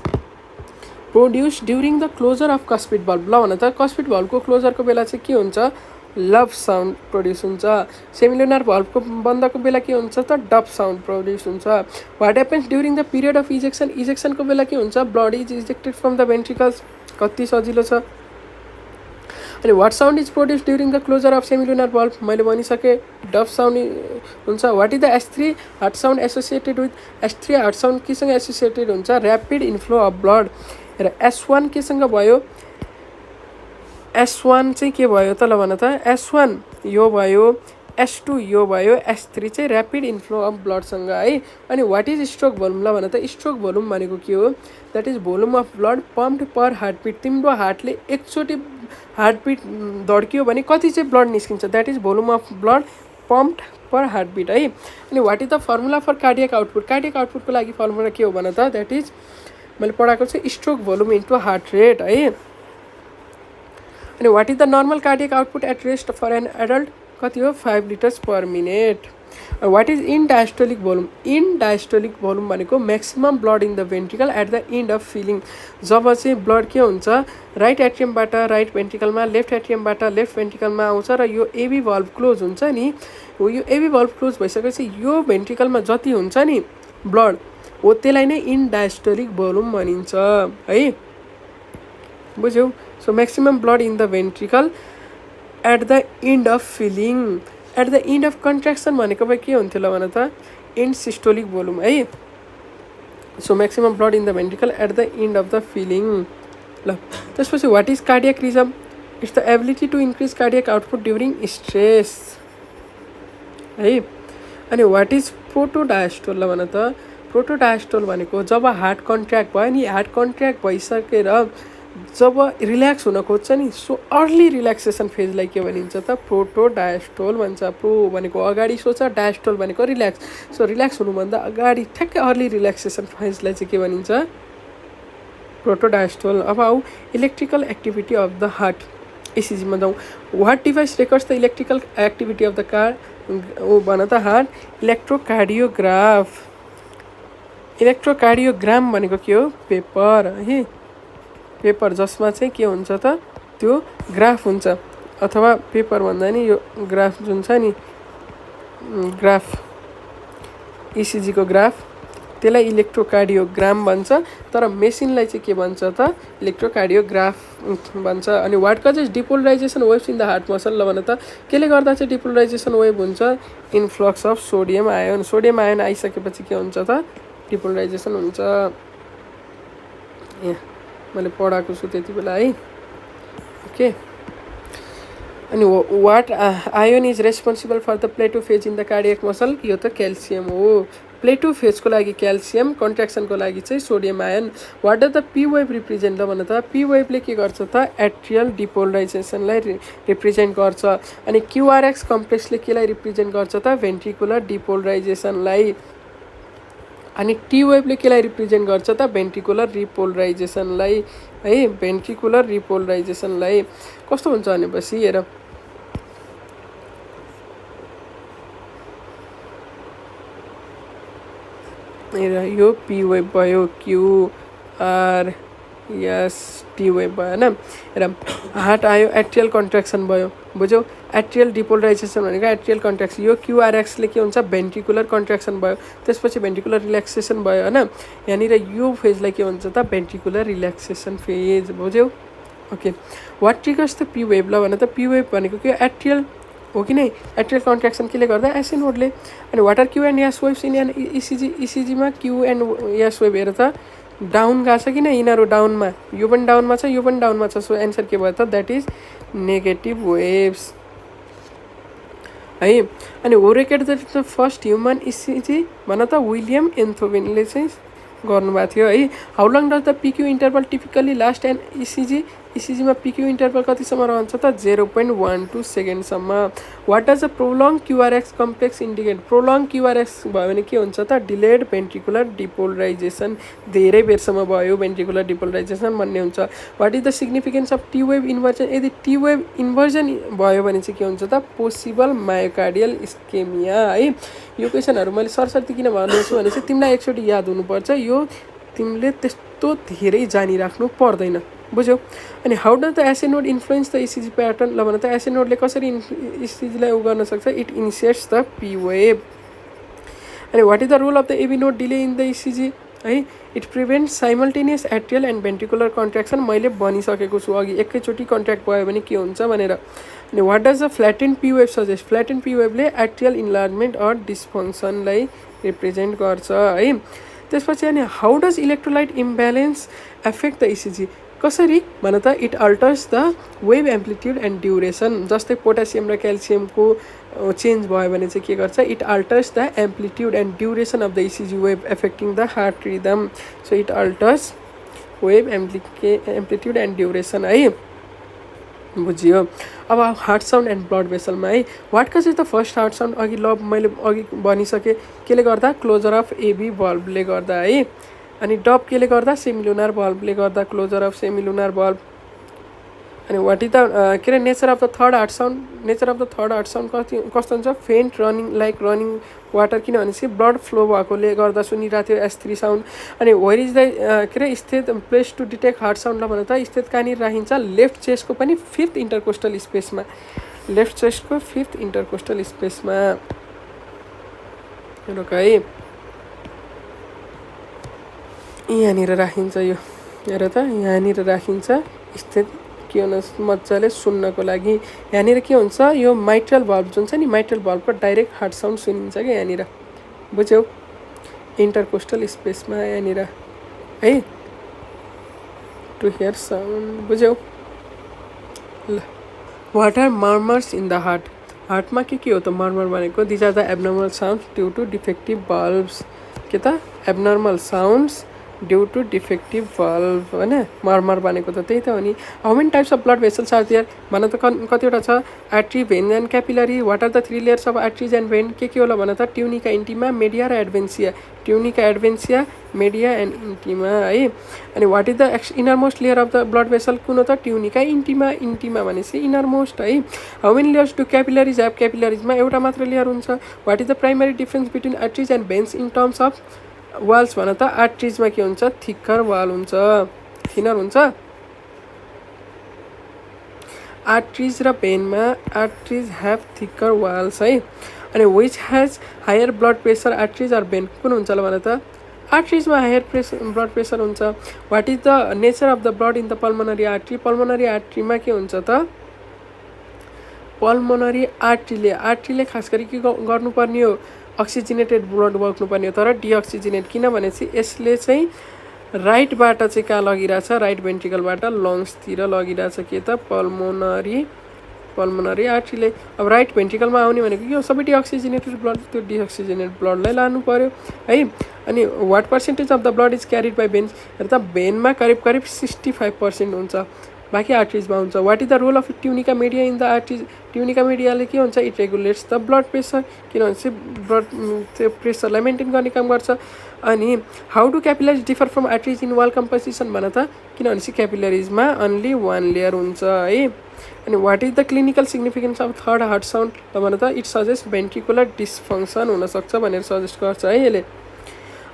produce during the closure of cuspid valve ल भन त कस्पिड भल्भको क्लोजरको बेला चाहिँ के हुन्छ लभ साउन्ड प्रोड्युस हुन्छ सेमिलुनार भल्भको बन्दको बेला के हुन्छ त डप साउन्ड प्रोड्युस हुन्छ what happens during the period of इजेक्सनको बेला के हुन्छ blood is ejected from the ventricles कति सजिलो छ अनि what sound is produce during the closure of semilunar valve मैले भनिसकेँ डप साउन्ड हुन्छ what is the S3 heart sound associated with S3 heart sound केसँग एसोसिएटेड हुन्छ ऱ्यापिड इन्फ्लो अफ ब्लड र S1 केसँग भयो S1 चाहिँ के भयो त ल भन त S1 यो भयो S2 यो भयो S3 चाहिँ ऱ्यापिड इन्फ्लो अफ ब्लडसँग है अनि वाट इज स्ट्रोक भोल्युम ल भन त स्ट्रोक भोल्युम भनेको के हो that is volume of blood pumped per heartbeat तिम्रो हार्टले एकचोटि हार्टबिट धड्कियो भने कति चाहिँ ब्लड निस्किन्छ that is volume of blood pumped per heartbeat है अनि what is the formula for cardiac आउटपुटको लागि फर्मुला के हो भन त द्याट इज मैले पढाएको चाहिँ stroke volume into heart rate है। अनि what is the normal cardiac output at rest for an adult कति हो 5 litres per minute. What is end diastolic volume. End diastolic volume भनेको maximum blood in the ventricle at the end of filling. जब चाहिँ blood के हुन्छ right एट्रियमबाट right भेन्ट्रिकलमा left एट्रियमबाट लेफ्ट भेन्ट्रिकलमा आउँछ र यो एबी भल्भ क्लोज हुन्छ नि, यो एबी भल्भ क्लोज भइसकेपछि यो भेन्ट्रिकलमा जति हुन्छ नि ब्लड हो त्यसलाई नै इन डायस्टोलिक भोल्युम भनिन्छ है, बुझ्यौ। So maximum blood in the ventricle at the end of filling. At the end of contraction भनेको भए के हुन्थ्यो ल भन त एन्ड सिस्टोलिक भोल्युम है। So maximum blood in the ventricle at the end of the filling. ल त्यसपछि what is cardiac rhythm. It's the ability to increase cardiac output during stress है। अनि वाट इज प्रोटोडायस्टोल ल भन त। प्रोटोडायस्टोल भनेको जब हार्ट कन्ट्र्याक्ट भयो नि, हार्ट कन्ट्र्याक्ट भइसकेर जब रिल्याक्स हुन खोज्छ नि सो अर्ली रिल्याक्सेसन फेजलाई के भनिन्छ त प्रोटोडायस्टोल भन्छ। प्रो भनेको अगाडि सोच, डायस्टोल भनेको रिल्याक्स। सो रिल्याक्स हुनुभन्दा अगाडि ठ्याक्कै अर्ली रिल्याक्सेसन फेजलाई चाहिँ के भनिन्छ प्रोटोडायस्टोल। अब आऊ electrical activity of the heart इसिजीमा जाउँ। What device records the electrical activity of the car ओ भन त हार्ट इलेक्ट्रोकार्डियोग्राफ। इलेक्ट्रोकार्डियोग्राम भनेको के हो पेपर है, पेपर जसमा चाहिँ के हुन्छ त त्यो ग्राफ हुन्छ अथवा पेपर भन्दा नि यो ग्राफ जुन छ नि ग्राफ इसिजीको ग्राफ त्यसलाई इलेक्ट्रोकार्डियोग्राम भन्छ, तर मेसिनलाई चाहिँ के भन्छ त इलेक्ट्रोकार्डियोग्राफ भन्छ। अनि what causes depolarisation waves in the heart muscle ल भन त। केले गर्दा चाहिँ डिपोलराइजेसन वेभ हुन्छ influx of sodium ion. Sodium ion आइसकेपछि के हुन्छ त डिपोलराइजेसन हुन्छ। यहाँ मैले पढाएको छु त्यति बेला है ओके। अनि what ion is responsible for the plateau phase in the cardiac muscle. यो त क्याल्सियम हो। प्लेटो फेजको लागि क्याल्सियम, कन्ट्र्याक्सनको लागि चाहिँ sodium ion. What does the P wave represent भन त। पी वेभले के गर्छ त एट्रियल डिपोलराइजेसनलाई रिप्रेजेन्ट गर्छ। अनि क्युआरएक्स कम्प्लेक्सले केलाई रिप्रेजेन्ट गर्छ त भेन्ट्रिकुलर डिपोलराइजेसनलाई। अनि टी वेभले केलाई रिप्रेजेन्ट गर्छ त भेन्ट्रिकुलर रिपोलराइजेसनलाई है, भेन्ट्रिकुलर रिपोलराइजेसनलाई। कस्तो हुन्छ भनेपछि हेर यो पी वेभ भयो, क्युआर यस टी वेभ भयो होइन। र हार्ट आयो एट्रियल कन्ट्र्याक्सन भयो, बुझ्यौ। एट्रियल डिपोलराइजेसन भनेको एट्रियल कन्ट्र्याक्सन। यो क्युआरएक्सले के हुन्छ भेन्ट्रिकुलर कन्ट्र्याक्सन भयो, त्यसपछि भेन्ट्रिकुलर रिल्याक्सेसन भयो होइन। यहाँनिर यो फेजलाई के भन्छ त भेन्ट्रिकुलर रिल्याक्सेसन फेज, बुझ्यौ okay. What triggers the P wave ल भन त। पी वेभ भनेको के एट्रियल हो कि नै, एट्रियल कन्ट्र्याक्सन केले गर्दा एसए नोडले। अनि what are Q and S waves in an ECG. इसिजीमा क्यु एन्ड एस वेभ हेर त डाउन गएको छ कि नै, यिनीहरू डाउनमा, यो पनि डाउनमा छ यो पनि डाउनमा छ। सो एन्सर के भयो त द्याट इज नेगेटिभ वेभ्स है। अनि who record the first human ECG भन त विलियम एन्थोभेनले चाहिँ गर्नुभएको थियो है। How long does the PQ interval typically last and ECG. इसिजीमा पिक्यू इन्टरभल कतिसम्म रहन्छ त 0.12 सेकेन्डसम्म। What does the prolong QRS complex indicate. Prolong QRS भयो भने के हुन्छ त डिलेड भेन्ट्रिकुलर डिपोलराइजेसन, धेरै बेरसम्म भयो भेन्ट्रिकुलर डिपोलराइजेसन भन्ने हुन्छ। What is the significance of T wave inversion. यदि टी वेभ इन्भर्जन भयो भने चाहिँ के हुन्छ त पोसिबल मायोकार्डियल इस्केमिया है। यो क्वेसनहरू मैले सरसर्ती किन भन्दैछु भने चाहिँ तिमीलाई एकचोटि याद हुनुपर्छ, यो तिमीले त्यस्तो धेरै जानिराख्नु पर्दैन, बुझ्यौ। अनि how does the SA node influence the ECG pattern ल भन त। एसए नोडले कसरी इसिजीलाई उ गर्न सक्छ। It initiates the P wave. अनि what is the role of the AV node delay in the ECG है। It prevent simultaneous atrial and ventricular contraction. मैले भनिसकेको छु अघि, एकैचोटि कन्ट्र्याक्ट भयो भने के हुन्छ भनेर। अनि what does the flatten P wave suggest. Flatten P वेभले एट्रियल इन्लार्जमेन्ट अर डिस्फङ्सनलाई रिप्रेजेन्ट गर्छ है। त्यसपछि अनि how does electrolyte imbalance affect the ECG. कसरी भन त। It alters the wave amplitude and duration. जस्तै पोटासियम र क्याल्सियमको चेन्ज भयो भने चाहिँ के गर्छ it alters the amplitude and duration of the ECG wave affecting the heart rhythm. So it alters wave amplitude and duration है, बुझियो। अब हार्ट साउन्ड एन्ड ब्लड भेसलमा है। What cause is the first heart sound. अघि मैले अघि भनिसकेँ केले गर्दा क्लोजर अफ एबी भल्भले गर्दा है। अनि डप केले गर्दा सेमिलुनार बल्बले गर्दा क्लोजर अफ सेमिलुनार बल्ब अनि वाट इज द के अरे nature of the third heart sound कस्तो हुन्छ faint running like running water किनभनेपछि ब्लड फ्लो भएकोले गर्दा सुनिरहेको थियो S3 साउन्ड अनि वेयर इज द के अरे स्थित प्लेस टु डिटेक्ट हार्ट साउन्डलाई भने त स्थित कहाँनिर राखिन्छ लेफ्ट चेस्टको पनि 5th इन्टरकोस्टल स्पेसमा लेफ्ट चेस्टको 5th इन्टरकोस्टल स्पेसमा रोक है यहाँनिर राखिन्छ यो हेर त यहाँनिर राखिन्छ स्थित के हुन मजाले सुन्नको लागि यहाँनिर के हुन्छ यो माइट्रल बल्ब जुन छ नि माइट्रल बल्बको डाइरेक्ट हार्ट साउन्ड सुनिन्छ क्या यहाँनिर बुझ्यौ इन्टरकोस्टल स्पेसमा यहाँनिर है टु हियर साउन्ड बुझ्यौ ल what are murmurs in the हार्टमा के हो त मर्मर भनेको these are the abnormal sounds due to defective valves के त abnormal sounds due to defective बल्ब होइन मर्मर भनेको त त्यही त हो नि how many types of blood vessels are there भन त कतिवटा छ artery vein and capillary what are the 3 layers of arteries and vein के होला भन त ट्युनिका इन्टिमा मेडिया र एडभेन्सिया मेडिया एन्ड इन्टिमा है अनि what is the innermost layer of the blood vessel कुन हो त ट्युनिका इन्टिमा भनेपछि इनरमोस्ट है how many layers do capillaries have क्यापिलरिजमा एउटा मात्र लेयर हुन्छ what is the primary difference between arteries and veins in terms of walls भन त आर्ट्रिजमा के हुन्छ थिक्कर वाल हुन्छ थिनर हुन्छ आर्ट्रिज र भेनमा आर्ट्रिज हेभ थिक्कर वाल्स है अनि which has higher blood pressure arteries or vein कुन हुन्छ ल भन त आर्ट्रिजमा हायर ब्लड प्रेसर हुन्छ what is the nature of the blood in the pulmonary आर्ट्रीमा के हुन्छ त पल्मोनरी आर्ट्रीले खास गरी के गर्नुपर्ने हो अक्सिजनेटेड ब्लड बोक्नुपर्ने हो तर डिअक्सिजनेट किनभनेपछि यसले चाहिँ राइटबाट चाहिँ कहाँ लगिरहेछ राइट भेन्ट्रिकलबाट लङ्सतिर लगिरहेछ के त पल्मोनरी आर्ट्रीले अब राइट भेन्ट्रिकलमा आउने भनेको यो सबै डिअक्सिजनेटेड ब्लड त्यो डिअक्सिजनेटेड ब्लडलाई लानु पर्यो है अनि what percentage of the blood is carried by veins हेर त भेनमा करिब 65% हुन्छ बाँकी आर्ट्रिजमा हुन्छ what is the role of tunica media in the arteries ट्युनिका मिडियाले के हुन्छ it regulates the blood pressure किनभने चाहिँ ब्लड त्यो प्रेसरलाई मेन्टेन गर्ने काम गर्छ अनि how do capillaries differ from arteries in wall composition भन त किनभने चाहिँ क्यापिलरिजमा अन्ली 1 लेयर हुन्छ है अनि what is the clinical significance of third heart sound भन त इट सजेस्ट भेन्ट्रिकुलर डिसफङ्सन हुनसक्छ भनेर सजेस्ट गर्छ है यसले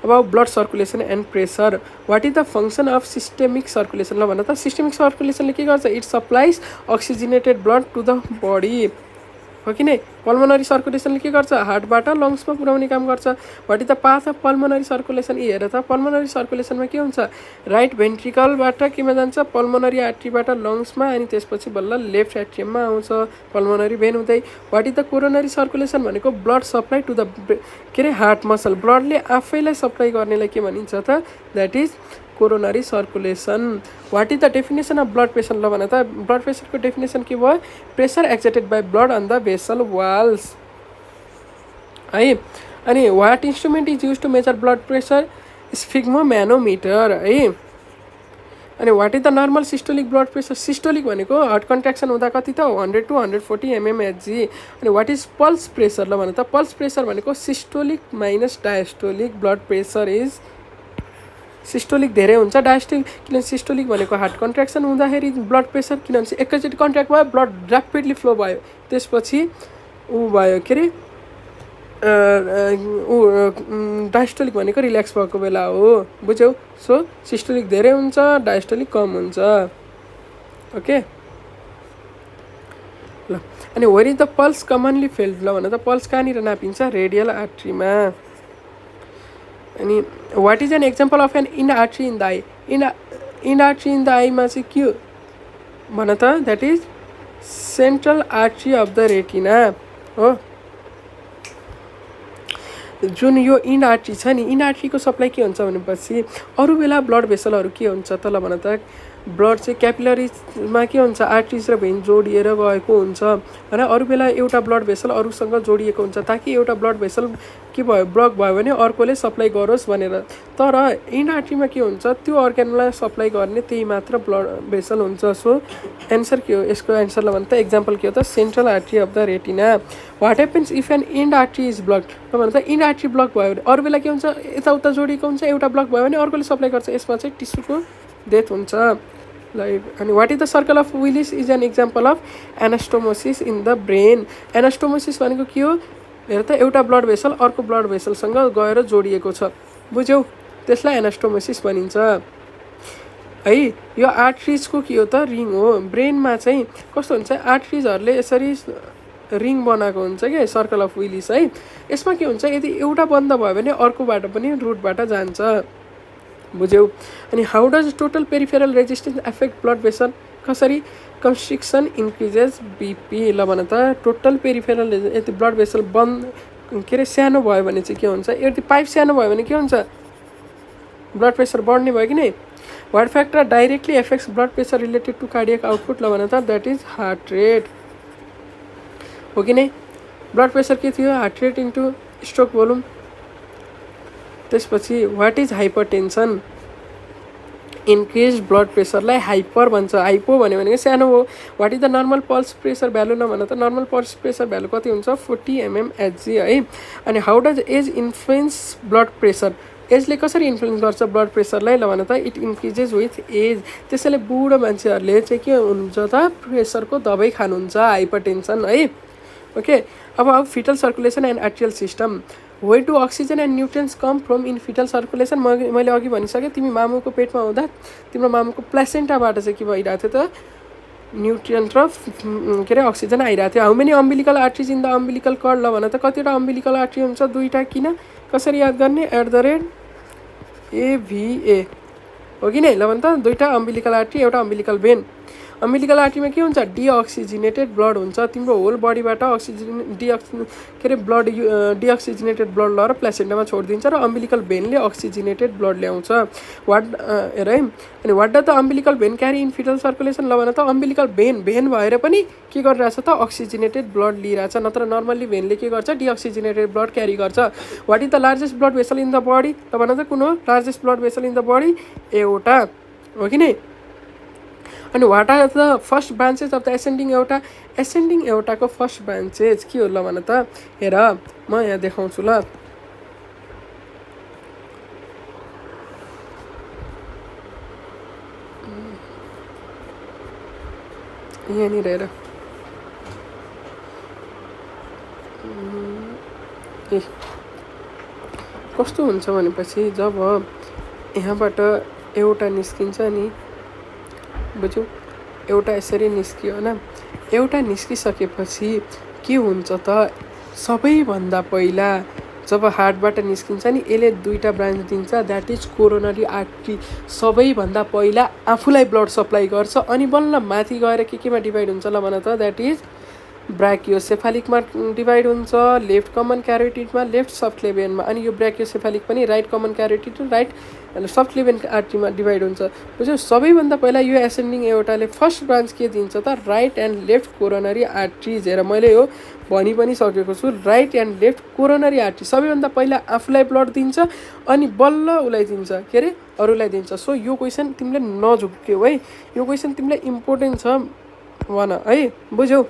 about blood circulation and pressure what is the function of systemic circulation ल भन त systemic circulation ले के गर्छ it supplies oxygenated blood to the body हो कि नै पल्मोनरी सर्कुलेसनले के गर्छ हार्टबाट लङ्समा पुर्याउने काम गर्छ what is the path of pulmonary circulation हेर त पल्मोनरी सर्कुलेसनमा के हुन्छ राइट भेन्ट्रिकलबाट केमा जान्छ पल्मोनरी आर्ट्रीबाट लङ्समा अनि त्यसपछि बल्ल लेफ्ट एट्रियममा आउँछ पल्मोनरी भेन हुँदै what is the coronary circulation भनेको ब्लड सप्लाई टु द के अरे हार्ट मसल ब्लडले आफैलाई सप्लाई गर्नेलाई के भनिन्छ त that is coronary circulation what is the definition of blood pressure ल भन त ब्लड प्रेसरको डेफिनेसन के भयो pressure exerted by blood on the vessel walls है अनि what instrument is use to measure blood pressure sphygmomanometer है अनि what is the normal systolic blood pressure systolic भनेको हार्ट कन्ट्र्याक्सन हुँदा कति त 100 to 140 mmHg अनि वाट इज पल्स प्रेसर ल भन त पल्स प्रेसर भनेको systolic minus diastolic blood pressure is systolic धेरै हुन्छ डायस्टोलिक किनभने सिस्टोलिक भनेको हार्ट कन्ट्र्याक्सन हुँदाखेरि ब्लड प्रेसर किनभने एकैचोटि कन्ट्र्याक्ट भयो ब्लड ऱ्यापिडली फ्लो भयो त्यसपछि ऊ भयो के अरे डायस्टोलिक भनेको रिल्याक्स भएको बेला हो बुझ्यौ सो सिस्टोलिक धेरै हुन्छ डायस्टोलिक कम हुन्छ ओके ल अनि where is the pulse commonly felt ल भन त पल्स कहाँनिर नापिन्छ रेडियल आर्ट्रीमा अनि what is an example of an end artery in the eye end artery in the आईमा चाहिँ के भन त that is central artery of the retina हो जुन यो इन आर्ट्री छ नि इन आर्ट्रीको सप्लाई के हुन्छ भनेपछि अरू बेला ब्लड भेसलहरू के हुन्छ त ल भन त ब्लड चाहिँ क्यापिलरीमा के हुन्छ आर्ट्रिज र भेन जोडिएर गएको हुन्छ होइन अरू बेला एउटा ब्लड भेसल अरूसँग जोडिएको हुन्छ ताकि एउटा ब्लड भेसल के भयो ब्लक भयो भने अर्कोले सप्लाई गरोस् भनेर तर इन्ड आर्ट्रीमा के हुन्छ त्यो अर्गनलाई सप्लाई गर्ने त्यही मात्र ब्लड भेसल हुन्छ सो एन्सर के हो यसको एन्सरलाई भन्दा एक्जाम्पल के हो त central artery of the retina what happens if an end artery is block भन्दा इन्ड आर्ट्री ब्लक भयो भने अरू बेला के हुन्छ यताउता जोडिएको हुन्छ एउटा ब्लक भयो भने अर्कोले सप्लाई गर्छ यसमा चाहिँ टिस्युको डेथ हुन्छ अनि what is the circle of Willis is an example of anastomosis in the brain anastomosis भनेको के हो हेर त एउटा ब्लड भेसल अर्को ब्लड भेसलसँग गएर जोडिएको छ बुझ्यौ त्यसलाई एनास्टोमोसिस भनिन्छ है यो आर्ट्रिजको के हो त रिङ हो ब्रेनमा चाहिँ कस्तो हुन्छ आर्ट्रिजहरूले यसरी रिङ बनाएको हुन्छ क्या सर्कल अफ विलिस है यसमा के हुन्छ यदि एउटा बन्द भयो भने अर्कोबाट पनि रुटबाट जान्छ बुझ्यौ अनि how does total peripheral resistance effect blood vessel कसरी कन्स्ट्रिक्सन इन्क्रिजेस बिपी ल भन त टोटल पेरिफेरल यदि ब्लड भेसल बन्द के अरे सानो भयो भने चाहिँ के हुन्छ यदि पाइप सानो भयो भने के हुन्छ ब्लड प्रेसर बढ्ने भयो कि नै what factor directly affects blood pressure related to cardiac output ल भन त द्याट इज हार्ट रेट हो कि नै ब्लड प्रेसर के थियो heart rate into stroke volume त्यसपछि what is hypertension increase blood प्रेसरलाई हाइपर भन्छ हाइपो भन्यो भनेको सानो हो what is the normal pulse pressure value न भन त नर्मल पल्स प्रेसर भ्यालु कति हुन्छ 40 mmHg है अनि how does age influence blood pressure एजले कसरी इन्फ्लुएन्स गर्छ ब्लड प्रेसरलाई ल भन त इट इन्क्रिजेस विथ एज त्यसैले बुढो मान्छेहरूले चाहिँ के हुन्छ त प्रेसरको दबाई खानुहुन्छ हाइपरटेन्सन है ओके अब fetal circulation and arterial system way to oxygen and nutrients come from in fetal circulation मैले अघि भनिसकेँ तिमी मामुको पेटमा हुँदा तिम्रो मामुको प्लेसेन्टाबाट चाहिँ के भइरहेको थियो त न्युट्रियन्ट र के अरे अक्सिजन आइरहेको थियो how many umbilical arteries in the umbilical cord ल भन त कतिवटा अम्बिलिकल आर्ट्री हुन्छ दुईवटा किन कसरी याद गर्ने @AVA हो कि नै ल भन त दुईवटा अम्बिलिकल आर्ट्री एउटा अम्बिलिकल भेन अम्बिलिकल आर्ट्रीमा के हुन्छ डिअक्सिजिनेटेड ब्लड हुन्छ तिम्रो होल बडीबाट के अरे ब्लड डिअक्सिजिनेटेड ब्लड लगेर प्लेसेन्टामा छोडिदिन्छ र अम्बिलिकल भेनले अक्सिजिनेटेड ब्लड ल्याउँछ वाट हेर है अनि what the umbilical vein carry in fetal circulation ल भन त अम्बिलिकल भेन भएर पनि के गरिरहेछ त अक्सिजिनेटेड ब्लड लिइरहेछ नत्र नर्मल्ली भेनले के गर्छ डिअक्सिजिनेटेड ब्लड क्यारी गर्छ what is the largest blood vessel in the body ल भन त कुन हो largest blood vessel in the body एउटा हो कि नै अनि what are the first branches of the ascending एउटाको फर्स्ट ब्रान्चेस के हो ल भन त हेर म यहाँ देखाउँछु ल यहाँनिर हेर ए कस्तो हुन्छ भनेपछि जब यहाँबाट एउटा निस्किन्छ नि बुझ्यौ एउटा यसरी निस्कियो होइन एउटा निस्किसकेपछि के हुन्छ त सबैभन्दा पहिला जब हार्टबाट निस्किन्छ नि यसले दुईवटा ब्रान्च दिन्छ द्याट इज कोरोनरी आर्ट्री सबैभन्दा पहिला आफूलाई ब्लड सप्लाई गर्छ अनि बल्ल माथि गएर केमा डिभाइड हुन्छ ल भन त द्याट इज ब्राकियोसेफालिकमा डिभाइड हुन्छ लेफ्ट कमन क्यारोटिडमा लेफ्ट सबक्लेभियनमा अनि यो ब्राकियोसेफालिक पनि राइट कमन क्यारोटिड र राइट सबक्लेभियन आर्ट्रीमा डिभाइड हुन्छ बुझ्यौ सबैभन्दा पहिला यो एसेन्डिङ एउटाले फर्स्ट ब्रान्च के दिन्छ त right and left coronary arteries हेर मैले यो भनि पनि सकेको छु right and left coronary artery सबैभन्दा पहिला आफूलाई ब्लड दिन्छ अनि बल्ल उसलाई दिन्छ के अरे अरूलाई दिन्छ सो यो क्वेसन तिमीले नझुक्क्यौ है यो क्वेसन तिमीलाई इम्पोर्टेन्ट छ भन है बुझ्यौ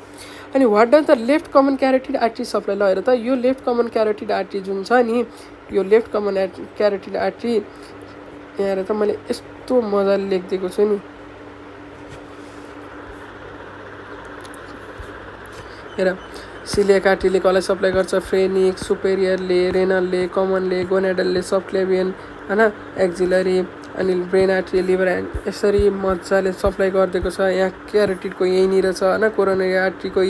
अनि what does the left common carotid artery supply ल हेर त यो लेफ्ट कमन क्यारोटिड आर्ट्री जुन छ नि यो लेफ्ट कमन क्यारोटिड आर्ट्री यहाँ हेर त मैले यस्तो मजाले लेखिदिएको छु नि हेर सिलियाक आर्ट्रीले कसलाई सप्लाई गर्छ फ्रेनिक सुपेरियरले रेनलले कमनले गोनाडलले सबक्लेभियन होइन एक्जिलरी अनि ब्रेन आर्ट्री लिभर यसरी मजाले सप्लाई गरिदिएको छ यहाँ क्यारोटिडको यहीँनिर छ होइन कोरोनरी आर्ट्रीको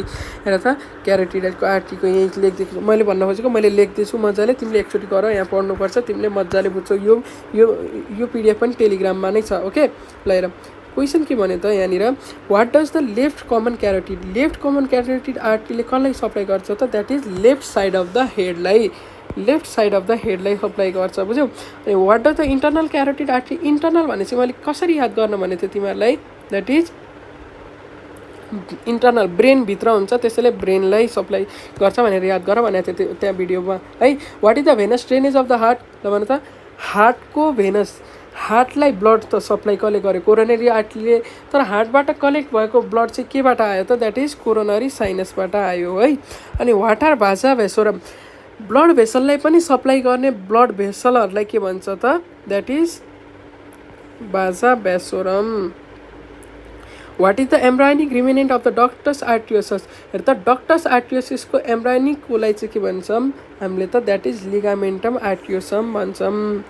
हेर त क्यारोटिडको आर्ट्रीको यहीँ लेखिदिएको छु मैले भन्न खोजेको मैले लेख्दैछु मजाले तिमीले एकचोटि गर यहाँ पढ्नुपर्छ तिमीले मजाले बुझ्छौ यो पिडिएफ पनि टेलिग्राममा नै छ ओके ल हेर क्वेसन के भन्यो त यहाँनिर what does the left common carotid आर्ट्रीले कसलाई सप्लाई गर्छ त that is left side of the हेडलाई लेफ्ट साइड अफ द हेडलाई सप्लाई गर्छ बुझ्यौ। अनि what does the internal carotid artery, internal भने चाहिँ मैले कसरी याद गर्न भनेको थिएँ तिमीहरूलाई, द्याट इज इन्टरनल ब्रेनभित्र हुन्छ त्यसैले ब्रेनलाई सप्लाई गर्छ भनेर याद गर भनेको थियो त्यहाँ भिडियोमा है। What is the venous drainage of the heart, ल भन त हार्टको भेनस, हार्टलाई ब्लड त सप्लाई कसले गर्यो, कोरोनरी आर्टरीले, तर हार्टबाट कलेक्ट भएको ब्लड चाहिँ केबाट आयो त, द्याट इज कोरोनरी साइनसबाट आयो है। अनि वाट आर भाजा भेसोरम, ब्लड भेसललाई पनि सप्लाई गर्ने ब्लड भेसलहरूलाई के भन्छ त, that is vasa vasorum. What is the embryonic remnant of the ductus arteriosus, हेर त डक्टस आर्टियोसिसको एम्ब्रायोनिकलाई चाहिँ के भन्छौँ हामीले त, द्याट इज लिगामेन्टम आर्टियोसम भन्छौँ।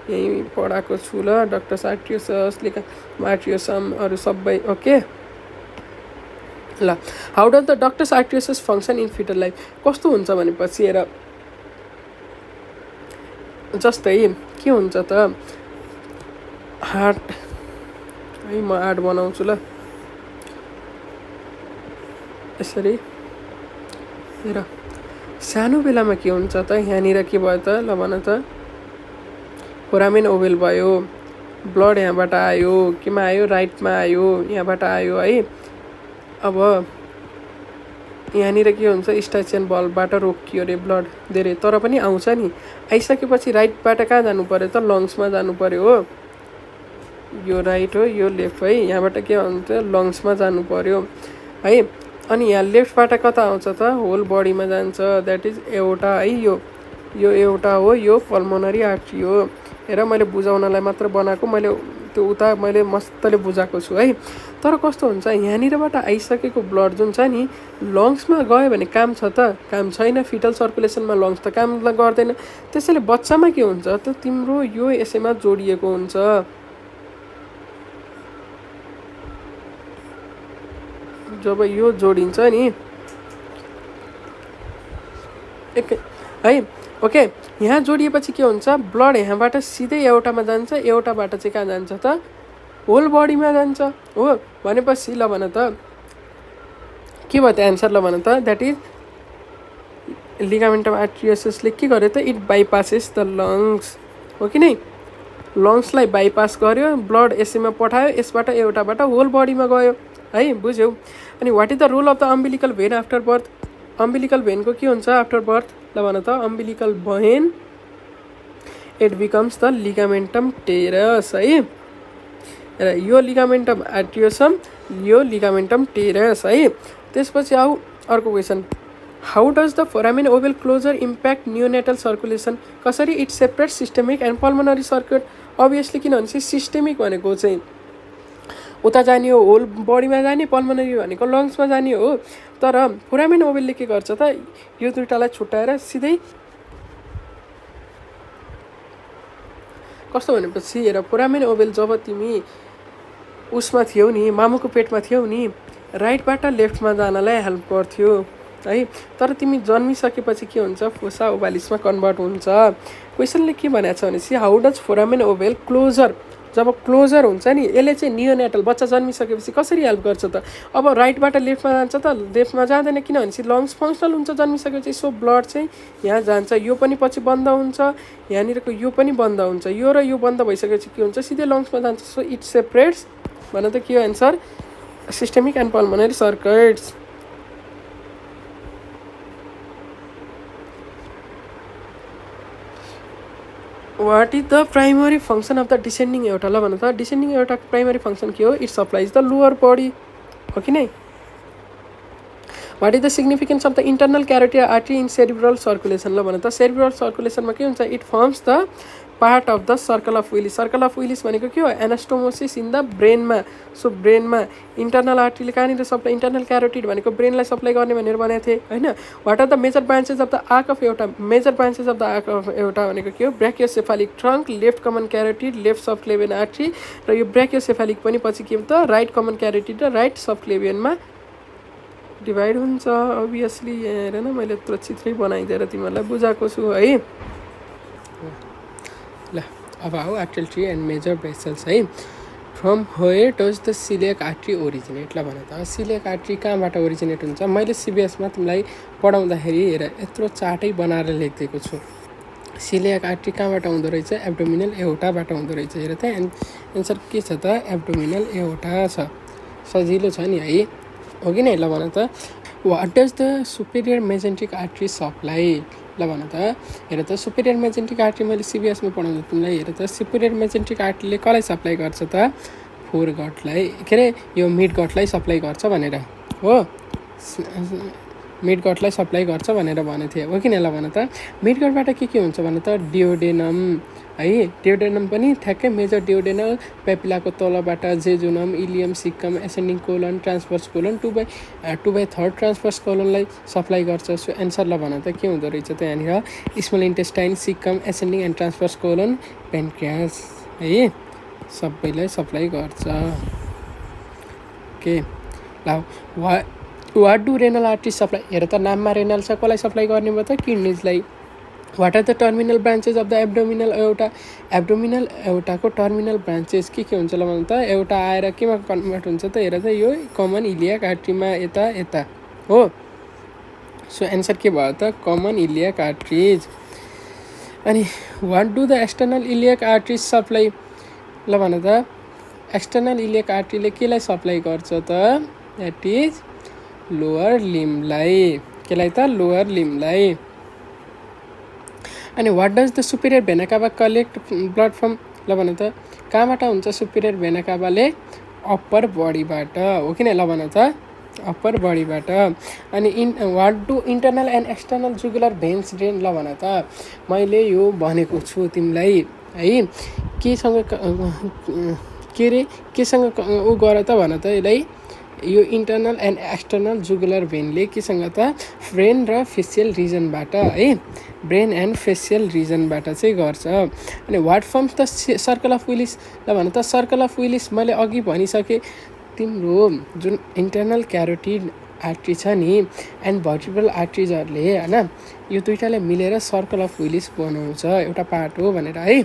यही पढाएको छु ल, डक्टस आर्टियोसस, लिगामेन्टम आर्टियोसम अरू सबै ओके ल। How does the ductus arteriosus function in fetal life, कस्तो हुन्छ भनेपछि हेर जस्तै के हुन्छ त, हार्ट है म आर्ट बनाउँछु ल यसरी हेर, सानो बेलामा के हुन्छ त, यहाँनिर के भयो त, ल भन त फोरामेन ओभेल भयो, ब्लड यहाँबाट आयो, केमा आयो राइटमा आयो, यहाँबाट आयो है। अब यहाँनिर के हुन्छ स्टाचियन बल्बबाट रोकियो अरे ब्लड धेरै, तर पनि आउँछ नि, आइसकेपछि राइटबाट कहाँ जानु पऱ्यो त, लङ्समा जानु पऱ्यो हो, यो राइट हो यो लेफ्ट है, यहाँबाट के हुन्छ लङ्समा जानु पऱ्यो है। अनि यहाँ लेफ्टबाट कता आउँछ त, होल बडीमा जान्छ, द्याट इज एउटा है, यो एउटा हो, यो पल्मोनरी आर्टरी हो। हेर मैले बुझाउनलाई मात्र बनाएको, मैले त्यो उता मैले मस्तले बुझाएको छु है। तर कस्तो हुन्छ यहाँनिरबाट आइसकेको ब्लड जुन छ नि लङ्समा गयो भने काम छ त, काम छैन, फिटल सर्कुलेसनमा लङ्स त काम गर्दैन। त्यसैले बच्चामा के हुन्छ त, तिम्रो यो यसैमा जोडिएको हुन्छ, जब यो जोडिन्छ नि एक है ओके, यहाँ जोडिएपछि के हुन्छ ब्लड यहाँबाट सिधै एउटामा जान्छ, एउटाबाट चाहिँ कहाँ जान्छ त, होल बडीमा जान्छ हो। भनेपछि ल भन त के भयो त एन्सर, ल भन त द्याट इज लिगामेन्टम आर्टियोसिसले के गर्यो त, इट बाइपासेस द लङ्स हो कि नै, लङ्सलाई बाइपास गर्यो, ब्लड यसैमा पठायो, यसबाट एउटाबाट होल बडीमा गयो है, बुझ्यौ। अनि what is the role of the umbilical vein after birth, umbilical भेनको के हुन्छ आफ्टर बर्थ, ल भन त umbilical vein it becomes the ligamentum teres है, र यो लिगामेन्टम आर्टियोसम, यो लिगामेन्टम टेरस है। त्यसपछि आऊ अर्को question, how does the foramen ovale closure impact neonatal circulation, कसरी it separate systemic and pulmonary circuit, obviously किनभने चाहिँ सिस्टेमिक भनेको चाहिँ उता जाने हो, होल बडीमा जाने, पल्मोनरी भनेको लङ्समा जाने हो। तर फोरामेन ओभलले के गर्छ त, यो दुइटालाई छुट्याएर सिधै कस्तो भनेपछि हेर, फोरामेन ओभल जब तिमी उसमा थियौ नि, मामुको पेटमा थियौ नि, राइटबाट लेफ्टमा जानलाई हेल्प गर्थ्यो है, तर तिमी जन्मिसकेपछि के हुन्छ फोसा ओभालिसमा कन्भर्ट हुन्छ। क्वेसनले के भनेको छ भनेपछि how does foramen ovale closure, जब क्लोजर हुन्छ नि यसले चाहिँ नियोनेटल बच्चा जन्मिसकेपछि कसरी हेल्प गर्छ त, अब राइटबाट लेफ्टमा जान्छ त, लेफ्टमा जाँदैन किनभने लङ्स फङ्सनल हुन्छ जन्मिसकेपछि, सो ब्लड चाहिँ यहाँ जान्छ, यो पनि पछि बन्द हुन्छ, यहाँनिरको यो पनि बन्द हुन्छ, यो र यो बन्द भइसकेपछि के हुन्छ सिधै लङ्समा जान्छ, सो इट सेपरेट्स, भन त के हो answer, systemic and pulmonary circuits. What is the primary function of the descending एउटा, ल भन त डिसेन्डिङ एउटा प्राइमरी फङ्सन के हो, it supplies the lower body हो कि नै। What is the significance of the internal carotid artery in cerebral circulation, ल भन त सेरिब्रल सर्कुलेसनमा के हुन्छ, it forms the part of the circle of Willis, circle of Willis भनेको के हो, एनास्टोमोसिस इन द ब्रेनमा, सो ब्रेनमा इन्टरनल आर्टरीले कहाँनिर सप्लाई, इन्टरनल क्यारोटिड भनेको ब्रेनलाई सप्लाई गर्ने भनेर भनेको थिएँ होइन। What are the major branches of the arch of एउटा, major branches of the arch of एउटा भनेको के हो, brachiocephalic trunk, left common carotid, left subclavian artery, र यो ब्र्याकियोसेफालिक पनि पछि के हो त राइट कमन क्यारोटिड र राइट सबक्लेभियनमा डिभाइड हुन्छ। अभियसली हेर न मैले यत्रो चित्रै बनाइदिएर तिमीहरूलाई बुझाएको छु है। ल अब आऊ artery tree and major vessels है। From where does the coeliac artery originate, ल भन त सिलियक आर्टरी कहाँबाट ओरिजिनेट हुन्छ। मैले सिबिएसमा तिमीलाई पढाउँदाखेरि हेर यत्रो चार्टै बनाएर लेखिदिएको छु सिलियाक आर्ट्री कहाँबाट हुँदो रहेछ एब्डोमिनल एओर्टाबाट हुँदो रहेछ हेर त एन्सर के छ त एब्डोमिनल एओर्टा छ सजिलो छ नि है हो कि नै ल भन त what does the superior mesenteric artery supply ल भन त हेर त सुपेरियर मेजेन्टिक आर्ट्री मैले सिबिएसमा पढाउँछु तिमीलाई हेर त सुपेरियर मेजेन्टिक आर्ट्रीले कसलाई सप्लाई गर्छ त फोर गटलाई के अरे यो मिड गटलाई सप्लाई गर्छ भनेर हो मिड गटलाई सप्लाई गर्छ भनेर भनेको थिएँ हो किन ल भन त मिड गटबाट के हुन्छ भने त डियोडेनम है डियोडेनम पनि ठ्याक्कै मेजर डियोडेनल पेपिलाको तलबाट jejunum ileum caecum ascending colon transverse colon 2/3 transverse कोलनलाई सप्लाई गर्छ सो एन्सर ल भन त के हुँदो रहेछ त यहाँनिर small intestine caecum ascending and transverse colon pancreas है सबैलाई सप्लाई गर्छ के ल what do renal artery supply हेर त नाममा रेनल छ कसलाई सप्लाई गर्ने भयो त किडनीजलाई what are the terminal branches of the abdominal abdominal एओर्टाको टर्मिनल ब्रान्चेस के हुन्छ ल भन त एउटा आएर केमा कन्भर्ट हुन्छ त हेर त यो कमन इलियाक आर्ट्रीमा यता हो सो एन्सर के भयो त कमन इलियाक आर्ट्रिज अनि what do the external iliac arteries supply ल भन त एक्सटर्नल इलियाक आर्ट्रीले केलाई सप्लाई गर्छ त द्याट इज लोअर लिम्बलाई केलाई त लोअर लिम्बलाई अनि what does the superior vena cava collect blood from ल भन त कहाँबाट हुन्छ सुपेरियर भेना काभाले अप्पर बडीबाट हो कि ल भन त अप्पर बडीबाट अनि what do internal and external jugular veins drain ल भन त मैले यो भनेको छु तिमीलाई है केसँग के अरे केसँग ऊ गर त भन त यसलाई यो इन्टरनल एन्ड एक्सटर्नल जुगुलर भेनले केसँग त ब्रेन र फेसियल रिजनबाट है ब्रेन एन्ड फेसियल रिजनबाट चाहिँ गर्छ अनि what forms the circle of Willis ल भन त सर्कल अफ विलिस मैले अघि भनिसकेँ तिम्रो जुन इन्टरनल क्यारोटिड आर्ट्री छ नि एन्ड भर्टिब्रल आर्ट्रिजहरूले होइन यो दुइटाले मिलेर सर्कल अफ विलिस बनाउँछ एउटा पार्ट हो भनेर है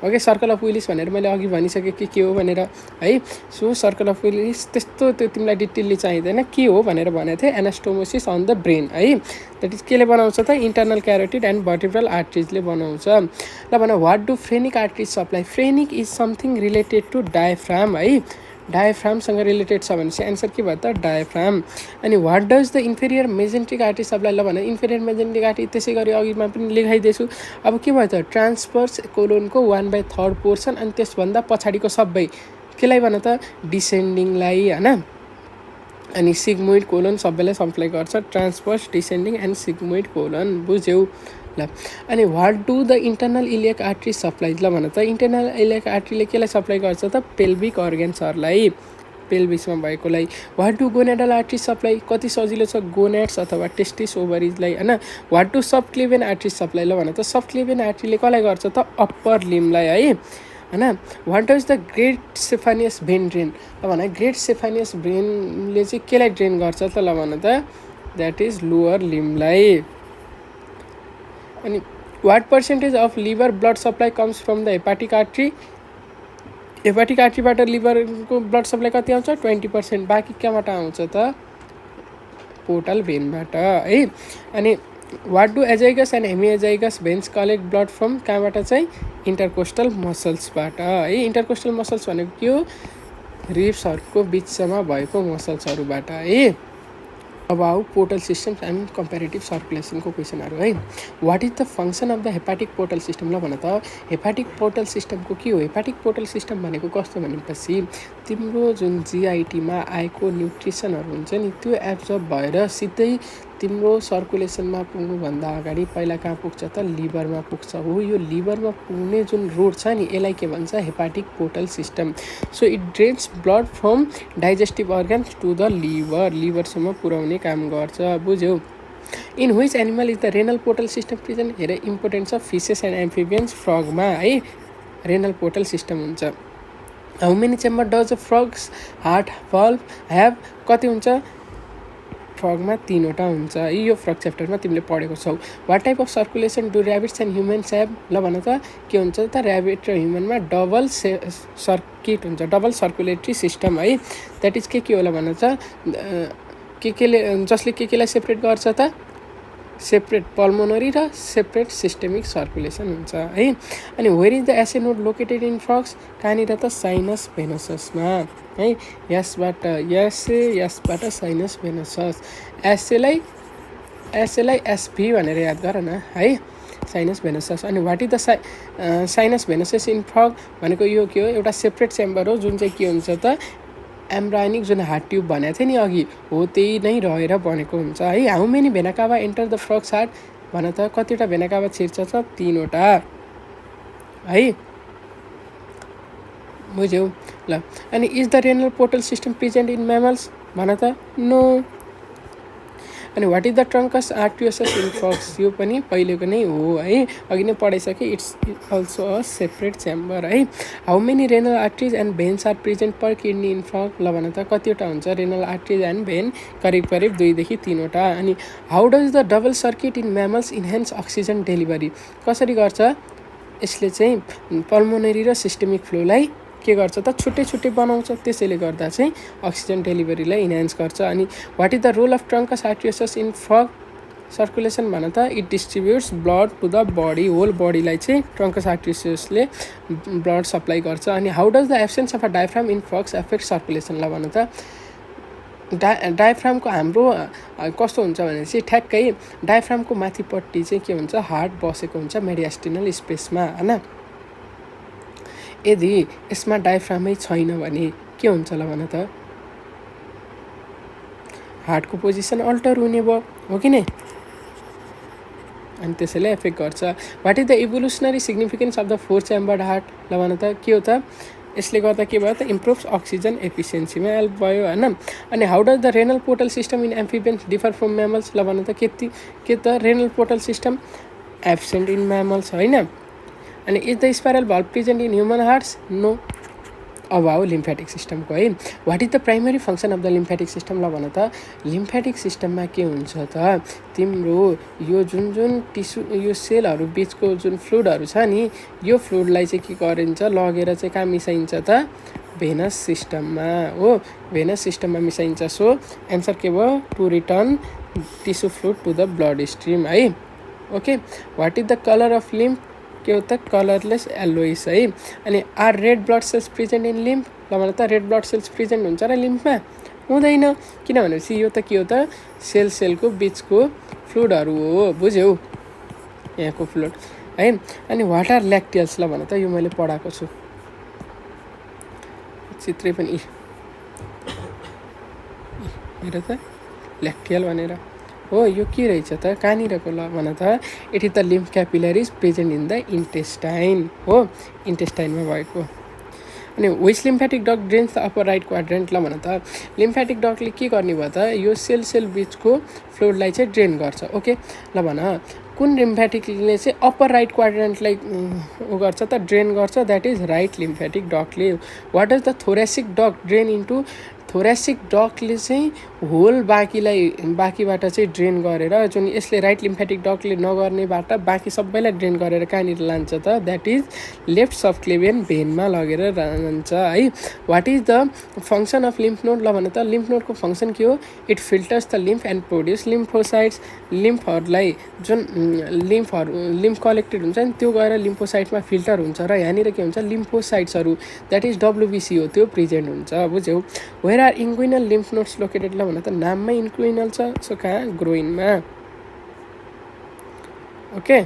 ओके सर्कल अफ विलिस भनेर मैले अघि भनिसकेँ के हो भनेर है सो सर्कल अफ विलिस त्यस्तो त्यो तिमीलाई डिटेलली चाहिँदैन के हो भनेर भनेको थिएँ एनास्टोमोसिस अन द ब्रेन है द्याट इज केले बनाउँछ त इन्टरनल क्यारोटिड एन्ड भर्टिब्रल आर्ट्रिजले बनाउँछ ल भन what do phrenic arteries supply phrenic is something related to diaphragm है डायफ्रामसँग रिलेटेड छ भनेपछि एन्सर के भयो त डायफ्राम अनि what does the inferior mesenteric artery supply ल भन इन्फेरियर मेजेन्टिक आर्ट्री त्यसै गरी अघिमा पनि लेखाइदिएछु अब के भयो त ट्रान्सफर्स कोलोनको 1/3 पोर्सन अनि त्यसभन्दा पछाडिको सबै केलाई भन त डिसेन्डिङलाई होइन अनि सिग्मोइड कोलन सबैलाई सप्लाई गर्छ transfers descending and sigmoid colon बुझ्यौ ल अनि what do the internal iliac artery supply ल भन त इन्टरनल इलियाक आर्ट्रीले केलाई सप्लाई गर्छ त पेल्भिक अर्गन्सहरूलाई पेल्भिसमा भएकोलाई what do gonadal artery supply कति सजिलो छ गोनेड्स अथवा टेस्टिस ओभरिजलाई होइन what do subclavian artery supply ल भन त सब क्लिभेन आर्ट्रीले कसलाई गर्छ त अप्पर लिम्बलाई है होइन what does the great saphenous vein drain ल भन ग्रेट सेफानियस भेनले चाहिँ केलाई ड्रेन गर्छ त ल भन त द्याट इज लोअर लिम्बलाई अनि what percentage of liver blood supply comes from the hepatic artery hepatic आर्ट्रीबाट लिभरको ब्लड सप्लाई कति आउँछ 20% बाँकी कहाँबाट आउँछ त पोर्टल भेनबाट है अनि what do azygos and hemiazygos veins collect blood from कहाँबाट चाहिँ इन्टरकोस्टल मसल्सबाट है इन्टरकोस्टल मसल्स भनेको के हो रिब्सहरूको बिचमा भएको मसल्सहरूबाट है अब आऊ पोर्टल सिस्टम्स एन्ड कम्पेरेटिभ सर्कुलेसनको क्वेसनहरू है what is the function of the hepatic portal system ल भन त हेपाटिक पोर्टल सिस्टमको के हो हेपाटिक पोर्टल सिस्टम भनेको कस्तो भनेपछि तिम्रो जुन जिआइटीमा आएको न्युट्रिसनहरू हुन्छ नि त्यो एब्जर्ब भएर सिधै तिम्रो सर्कुलेसनमा पुग्नुभन्दा अगाडि पहिला कहाँ पुग्छ त लिभरमा पुग्छ हो यो लिभरमा पुग्ने जुन रोड छ नि यसलाई के भन्छ hepatic portal system so it drains blood from digestive organs to the लिभरसम्म पुर्याउने काम गर्छ बुझ्यौ in which animal is the renal portal system present हेर importance of fishes and amphibians फ्रगमा है रेनल पोर्टल सिस्टम हुन्छ how many chamber does a frog's heart valve have कति हुन्छ फ्रगमा 3वटा हुन्छ यो फ्रग च्याप्टरमा तिमीले पढेको छौ what type of circulation do rabbits and humans have ल भन त के हुन्छ त ऱ्याबिट र ह्युमनमा डबल सर्किट हुन्छ डबल सर्कुलेटरी सिस्टम है द्याट इज के होला भन त केले जसले केलाई सेपरेट गर्छ त सेपरेट पल्मोनरी र सेपरेट सिस्टेमिक सर्कुलेसन हुन्छ है। अनि where is the essay node located in frogs, कहाँनिर त साइनस भेनससमा है। यसबाट साइनस भेनसस, एसेलाई एसभी भनेर याद गर न है, साइनस भेनसस। अनि what is the sinus venosus in frog भनेको यो के हो, एउटा सेपरेट चेम्बर हो जुन चाहिँ के हुन्छ त एम्ब्रायोनिक, जुन हार्ट ट्युब भनेको थियो नि अघि, हो त्यही नै रहेर बनेको हुन्छ है। How many vena cava enter the frog's heart भन त, कतिवटा भेनाकाभा छिर्छ त, 3वटा है, बुझ्यौ ल। अनि is the renal portal system present in mammals भन त, नो। अनि what is the truncus arteriosus in frogs, यो पनि पहिलेको नै हो है, अघि नै पढाइसकेँ। It's also a separate chamber है। How many renal arteries and veins are present per kidney in frog, ल भन त कतिवटा हुन्छ रेनल आर्ट्रिज एन्ड भेन, करिब 2 देखि 3वटा। अनि how does the double circuit in mammals enhance oxygen delivery, कसरी गर्छ यसले चाहिँ पल्मोनरी र सिस्टेमिक फ्लोलाई के गर्छ त छुट्टै छुट्टै बनाउँछ, त्यसैले गर्दा चाहिँ अक्सिजन डेलिभरीलाई इन्हान्स गर्छ। अनि what is the role of truncus arteriosus in frog circulation भन त, it distributes blood to the body, whole बडीलाई चाहिँ ट्रङ्कस आर्टियोससले ब्लड सप्लाई गर्छ। अनि how does the absence of a diaphragm in frogs affect circulation, ल भन त डायफ्रामको हाम्रो कस्तो हुन्छ भनेपछि ठ्याक्कै डायफ्रामको माथिपट्टि चाहिँ के हुन्छ, हार्ट बसेको हुन्छ मेडियास्टिनल स्पेसमा होइन। यदि यसमा डायफ्रामै छैन भने के हुन्छ ल भन त, हार्टको पोजिसन अल्टर हुने भयो, हो कि नै, अनि त्यसैले एफेक्ट गर्छ। What is the evolutionary significance of the 4 chambered heart, ल भन त के हो त, यसले गर्दा के भयो त, इम्प्रुभ्स अक्सिजन एफिसियन्सीमा हेल्प भयो होइन। अनि how does the renal portal system in amphibians differ from mammals, ल भन त के त renal portal system absent in mammals होइन। अनि is the spiral valve present in human hearts, no. अब आऊ लिम्फेटिक सिस्टमको है। What is the primary function of the lymphatic system, ल भन त लिम्फेटिक सिस्टममा के हुन्छ त, तिम्रो यो जुन टिस्यु, यो सेलहरू बिचको जुन फ्लुइडहरू छ नि, यो फ्लुइडलाई चाहिँ के गरिन्छ, लगेर चाहिँ कहाँ मिसाइन्छ त, भेनस सिस्टममा हो, भेनस सिस्टममा मिसाइन्छ। सो एन्सर के भयो, to return tissue fluid to the blood stream है। Okay, what is the colour of lymph, के हो त कलरलेस एलोइस है। अनि are red blood cells present in lymph, ल भन त रेड ब्लड सेल्स प्रेजेन्ट हुन्छ र लिम्फमा, हुँदैन, किनभनेपछि यो त के हो त सेलको बिचको फ्लुइडहरू हो, बुझ्यौ यहाँको फ्लुइड है। अनि वाट आर ल्याक्टियल्स, ल भन त यो मैले पढाएको छु चित्रै पनि, हेर त ल्याक्टियल भनेर हो, यो के रहेछ त कहाँनिरको, ल भन त it is the lymph capillaries present in the intestine हो, इन्टेस्टाइनमा भएको। अनि which lymphatic duct drains the upper right quadrant, ल भन त लिम्फेटिक डक्टले के गर्ने भयो त, यो सेल बिचको फ्लुइडलाई चाहिँ ड्रेन गर्छ। ओके, ल भन कुन लिम्फेटिकले चाहिँ अप्पर राइट क्वाड्रेन्टलाई गर्छ त, ड्रेन गर्छ, द्याट इज राइट लिम्फेटिक डक्टले। What is the thoracic duct drain into, thoracic डक्टले चाहिँ होल बाँकीबाट चाहिँ ड्रेन गरेर, जुन यसले राइट लिम्फेटिक डक्टले नगर्नेबाट बाँकी सबैलाई ड्रेन गरेर कहाँनिर लान्छ त, द्याट इज लेफ्ट सबक्लेभियन भेनमा लगेर लान्छ है। What is the function of lymph node, ल भन त लिम्फ नोडको फङ्सन के हो, it filters the lymph and produce lymphocytes, लिम्फहरूलाई जुन लिम्फ कलेक्टेड हुन्छ नि त्यो गएर लिम्फोसाइट्समा फिल्टर हुन्छ र यहाँनिर के हुन्छ, लिम्फोसाइट्सहरू द्याट इज डब्लुबिसी हो, त्यो प्रेजेन्ट हुन्छ, बुझ्यौ। Where are inguinal lymph nodes located, ल भन त नाममै इन्क्विनल छ, सो कहाँ, ग्रोइनमा। Okay,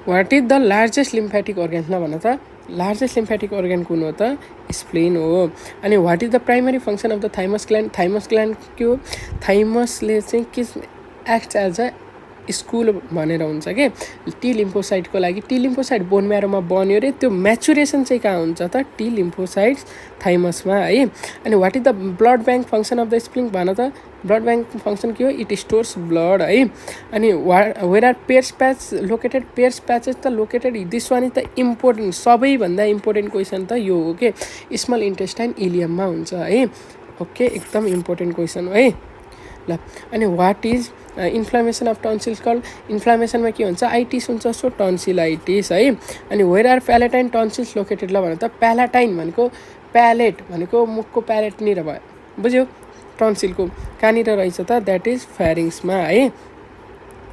what is the largest lymphatic organ, ल भन त लार्जेस्ट लिम्फेटिक अर्गन कुन हो त, स्प्लेन हो। अनि what is the primary function of the thymus gland, thymus gland के हो, थाइमसले चाहिँ के एक्ट एज अ स्कुल भनेर हुन्छ कि टी लिम्फोसाइटको लागि, टी लिम्फोसाइट बोन म्यारोमा बन्यो अरे, त्यो म्याचुरेसन चाहिँ कहाँ हुन्छ त, टी लिम्फोसाइट्स थाइमसमा है। अनि what is the blood bank function of the spleen भन त, ब्लड ब्याङ्क फङ्सन के हो, इट स्टोर्स ब्लड है। अनि where are pairs patch located, pairs प्याचेस त located, this one is the important, सबैभन्दा इम्पोर्टेन्ट क्वेसन त यो हो कि स्मल इन्टेस्टाइन इलियममा हुन्छ है। ओके, एकदम इम्पोर्टेन्ट क्वेसन हो है ल। अनि what is inflammation of tonsils called, इन्फ्लामेसनमा के हुन्छ, आइटिस हुन्छ, सो टन्सिलाइटिस है। अनि where are palatine tonsils located, ल भन त प्यालाटाइन भनेको प्यालेट भनेको मुखको प्यालेटनिर भयो, बुझ्यौ? टन्सिलको कहाँनिर रहेछ त? द्याट इज फ्यारिङ्समा है।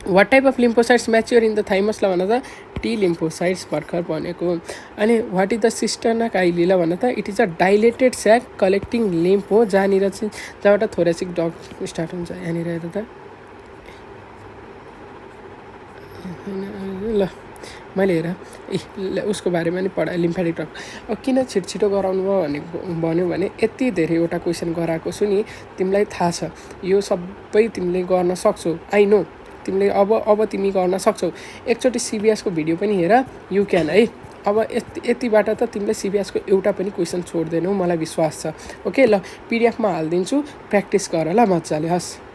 What type of lymphocytes mature in the thymus ल भन त? टी लिम्फोसाइट्स भर्खर भनेको। अनि what is the cisterna chyli ल भन त? It is a dilated sac collecting lymph हो, जहाँनिर चाहिँ जहाँबाट थोरेसिक डग स्टार्ट हुन्छ। यहाँनिर हेर त, ल मैले हेर उसको बारेमा नि पढाएँ, लिम्फेटिक डग। अब किन छिटो गराउनु भयो भन्यो भने यति धेरैवटा क्वेसन गराएको छु नि, तिमीलाई थाहा छ यो सबै तिमीले गर्न सक्छौ। आई नो तिमीले अब तिमी गर्न सक्छौ। एकचोटि सिबिएसको भिडियो पनि हेर, यु क्यान है। अब यतिबाट त तिमीले सिबिएसको एउटा पनि क्वेसन छोड्दैनौ, मलाई विश्वास छ। ओके ल, पिडिएफमा हालिदिन्छु, प्र्याक्टिस गर ल मजाले। हस्।